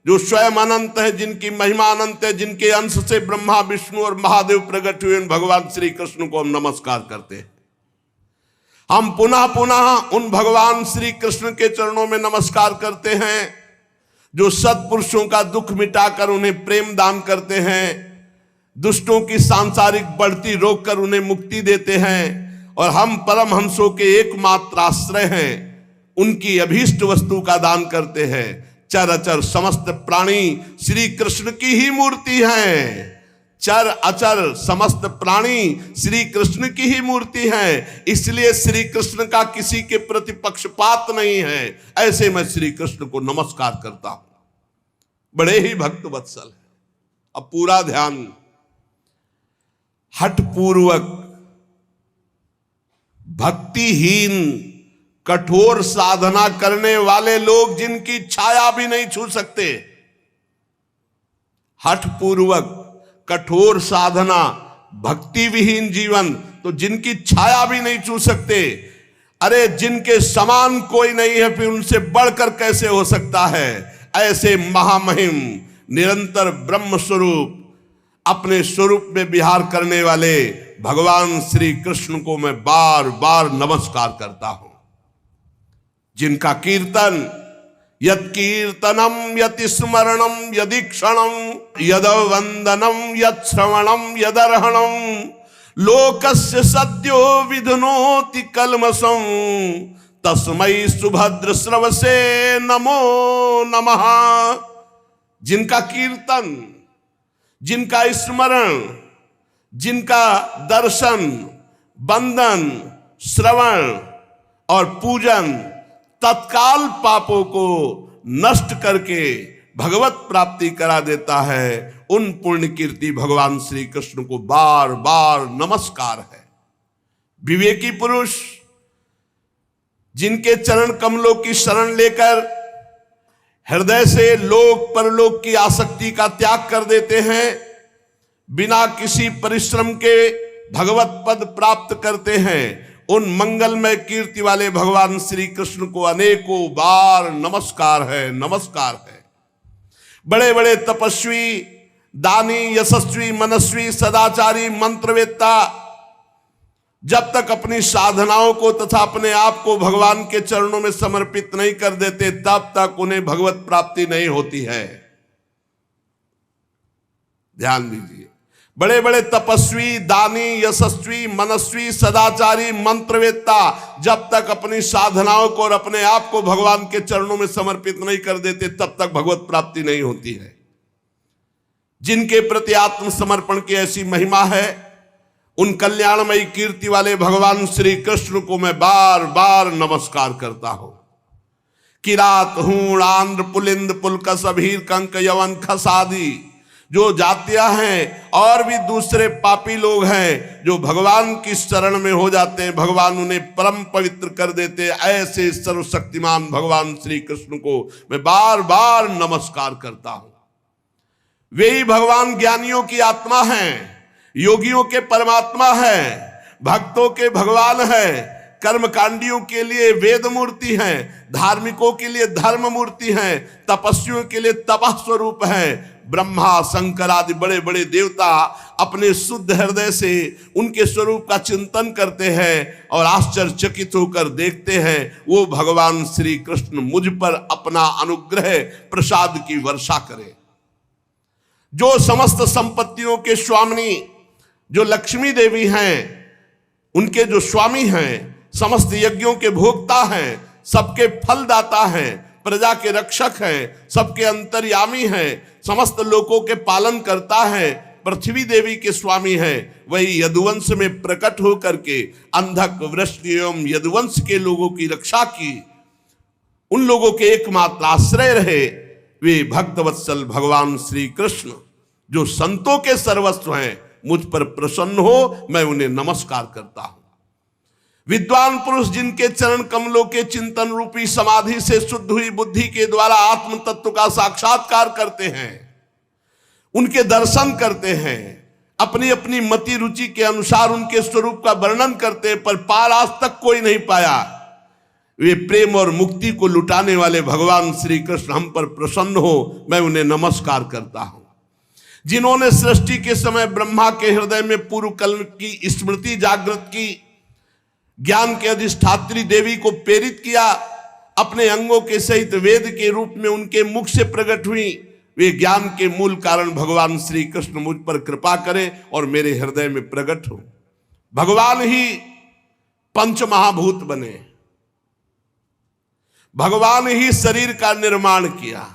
जो स्वयं अनंत है, जिनकी महिमा अनंत है, जिनके अंश से ब्रह्मा विष्णु और महादेव प्रकट हुए, भगवान श्री कृष्ण को हम नमस्कार करते हैं। हम पुनः पुनः उन भगवान श्री कृष्ण के चरणों में नमस्कार करते हैं जो सत्पुरुषों का दुख मिटाकर उन्हें प्रेम दान करते हैं, दुष्टों की सांसारिक बढ़ती रोककर उन्हें मुक्ति देते हैं, और हम परमहंसों के एकमात्र आश्रय हैं, उनकी अभीष्ट वस्तु का दान करते हैं। चर समस्त प्राणी श्री कृष्ण की ही मूर्ति हैं। चर अचर समस्त प्राणी श्री कृष्ण की ही मूर्ति है, इसलिए श्री कृष्ण का किसी के प्रति पक्षपात नहीं है। ऐसे मैं श्री कृष्ण को नमस्कार करता हूं। बड़े ही भक्त वत्सल है। अब पूरा ध्यान, हठपूर्वक भक्तिहीन कठोर साधना करने वाले लोग जिनकी छाया भी नहीं छू सकते, हठपूर्वक कठोर साधना, भक्ति विहीन जीवन, तो जिनकी छाया भी नहीं छू सकते, अरे जिनके समान कोई नहीं है, फिर उनसे बढ़कर कैसे हो सकता है। ऐसे महामहिम निरंतर ब्रह्म स्वरूप अपने स्वरूप में विहार करने वाले भगवान श्री कृष्ण को मैं बार बार नमस्कार करता हूं, जिनका कीर्तन, यत् कीर्तनम यत् स्मरणम यदीक्षणम यद वंदनम यत् श्रवणम यदर्हणम लोकस्य सद्यो विधुनोति कल्मषं तस्मै सुभद्र श्रवसे नमो नमः। जिनका कीर्तन, जिनका स्मरण, जिनका दर्शन, वंदन, श्रवण और पूजन तत्काल पापों को नष्ट करके भगवत प्राप्ति करा देता है, उन पुण्य कीर्ति भगवान श्री कृष्ण को बार बार नमस्कार है। विवेकी पुरुष जिनके चरण कमलों की शरण लेकर हृदय से लोक परलोक की आसक्ति का त्याग कर देते हैं, बिना किसी परिश्रम के भगवत पद प्राप्त करते हैं, उन मंगलमय कीर्ति वाले भगवान श्री कृष्ण को अनेकों बार नमस्कार है, नमस्कार है। बड़े बड़े तपस्वी, दानी, यशस्वी, मनस्वी, सदाचारी, मंत्रवेत्ता जब तक अपनी साधनाओं को तथा अपने आप को भगवान के चरणों में समर्पित नहीं कर देते, तब तक उन्हें भगवत प्राप्ति नहीं होती है। ध्यान दीजिए, बड़े बड़े तपस्वी, दानी, यशस्वी, मनस्वी, सदाचारी, मंत्रवेत्ता जब तक अपनी साधनाओं को और अपने आप को भगवान के चरणों में समर्पित नहीं कर देते, तब तक भगवत प्राप्ति नहीं होती है। जिनके प्रति आत्मसमर्पण की ऐसी महिमा है, उन कल्याणमयी कीर्ति वाले भगवान श्री कृष्ण को मैं बार बार नमस्कार करता हूं। किरात, हूण, आंध्र, पुलिंद, पुलकस, अभीर, कंक, यवन, खसादी जो जातियां हैं और भी दूसरे पापी लोग हैं जो भगवान की शरण में हो जाते हैं, भगवान उन्हें परम पवित्र कर देते हैं। ऐसे सर्वशक्तिमान भगवान श्री कृष्ण को मैं बार बार नमस्कार करता हूं। वे ही भगवान ज्ञानियों की आत्मा हैं, योगियों के परमात्मा हैं, भक्तों के भगवान हैं, कर्मकांडियों के लिए वेद मूर्ति हैं, धार्मिकों के लिए धर्म मूर्ति हैं, तपस्वियों के लिए तपः स्वरूप हैं। ब्रह्मा शंकर आदि बड़े बड़े देवता अपने शुद्ध हृदय से उनके स्वरूप का चिंतन करते हैं और आश्चर्यचकित होकर देखते हैं वो भगवान श्री कृष्ण मुझ पर अपना अनुग्रह प्रसाद की वर्षा करें। जो समस्त संपत्तियों के स्वामिनी जो लक्ष्मी देवी हैं, उनके जो स्वामी हैं, समस्त यज्ञों के भोक्ता हैं, सबके फलदाता हैं, प्रजा के रक्षक हैं, सबके अंतर्यामी हैं, समस्त लोकों के पालन करता है, पृथ्वी देवी के स्वामी हैं, वही यदुवंश में प्रकट होकर के अंधक वृष्ण एवं यदुवंश के लोगों की रक्षा की, उन लोगों के एकमात्र आश्रय रहे वे भक्तवत्सल भगवान श्री कृष्ण जो संतों के सर्वस्व हैं। मुझ पर प्रसन्न हो, मैं उन्हें नमस्कार करता हूं। विद्वान पुरुष जिनके चरण कमलों के चिंतन रूपी समाधि से शुद्ध हुई बुद्धि के द्वारा आत्म तत्व का साक्षात्कार करते हैं, उनके दर्शन करते हैं, अपनी अपनी मति रुचि के अनुसार उनके स्वरूप का वर्णन करते हैं, पर पार आज तक कोई नहीं पाया। वे प्रेम और मुक्ति को लुटाने वाले भगवान श्री कृष्ण हम पर प्रसन्न हो, मैं उन्हें नमस्कार करता हूं। जिन्होंने सृष्टि के समय ब्रह्मा के हृदय में पूर्व कल्प की स्मृति जागृत की, ज्ञान के अधिष्ठात्री देवी को प्रेरित किया, अपने अंगों के सहित वेद के रूप में उनके मुख से प्रकट हुई, वे ज्ञान के मूल कारण भगवान श्री कृष्ण मुझ पर कृपा करें और मेरे हृदय में प्रकट हो। भगवान ही पंच महाभूत बने, भगवान ही शरीर का निर्माण किया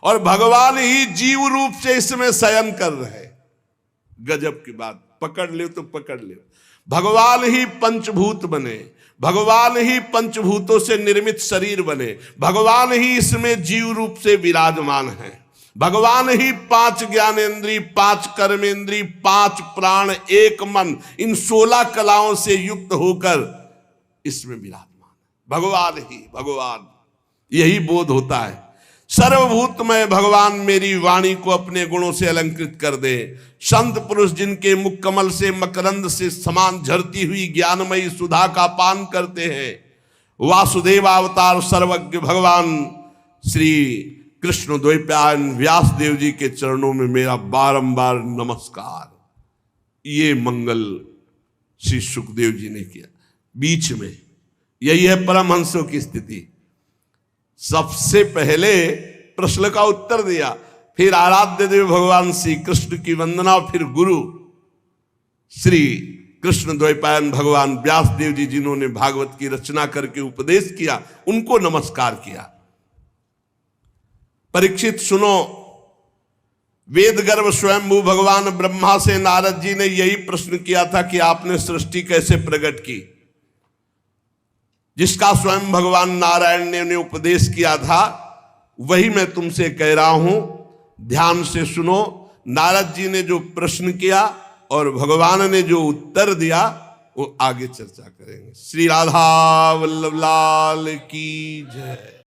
और भगवान ही जीव रूप से इसमें शयन कर रहे। गजब की बात, पकड़ ले तो पकड़ ले। भगवान ही पंचभूत बने, भगवान ही पंचभूतों से निर्मित शरीर बने, भगवान ही इसमें जीव रूप से विराजमान है, भगवान ही 5 ज्ञानेंद्री, 5 कर्मेंद्री, 5 प्राण, 1 मन, इन 16 कलाओं से युक्त होकर इसमें विराजमान। भगवान ही भगवान, यही बोध होता है। सर्वभूतमय भगवान मेरी वाणी को अपने गुणों से अलंकृत कर दे। संत पुरुष जिनके मुख कमल से मकरंद से समान झरती हुई ज्ञानमयी सुधा का पान करते हैं, वासुदेव अवतार सर्वज्ञ भगवान श्री कृष्ण द्वैपायन व्यास देव जी के चरणों में मेरा बारंबार नमस्कार। ये मंगल श्री सुखदेव जी ने किया। बीच में यही है परमहंसों की स्थिति। सबसे पहले प्रश्न का उत्तर दिया, फिर आराध्य देव भगवान श्री कृष्ण की वंदना, फिर गुरु श्री कृष्ण द्वैपायन भगवान व्यास देव जी जिन्होंने भागवत की रचना करके उपदेश किया, उनको नमस्कार किया। परीक्षित सुनो, वेद गर्भ स्वयंभू भगवान ब्रह्मा से नारद जी ने यही प्रश्न किया था कि आपने सृष्टि कैसे प्रकट की, जिसका स्वयं भगवान नारायण ने उपदेश किया था, वही मैं तुमसे कह रहा हूं। ध्यान से सुनो। नारद जी ने जो प्रश्न किया और भगवान ने जो उत्तर दिया, वो आगे चर्चा करेंगे। श्री राधा वल्लभ लाल की जय।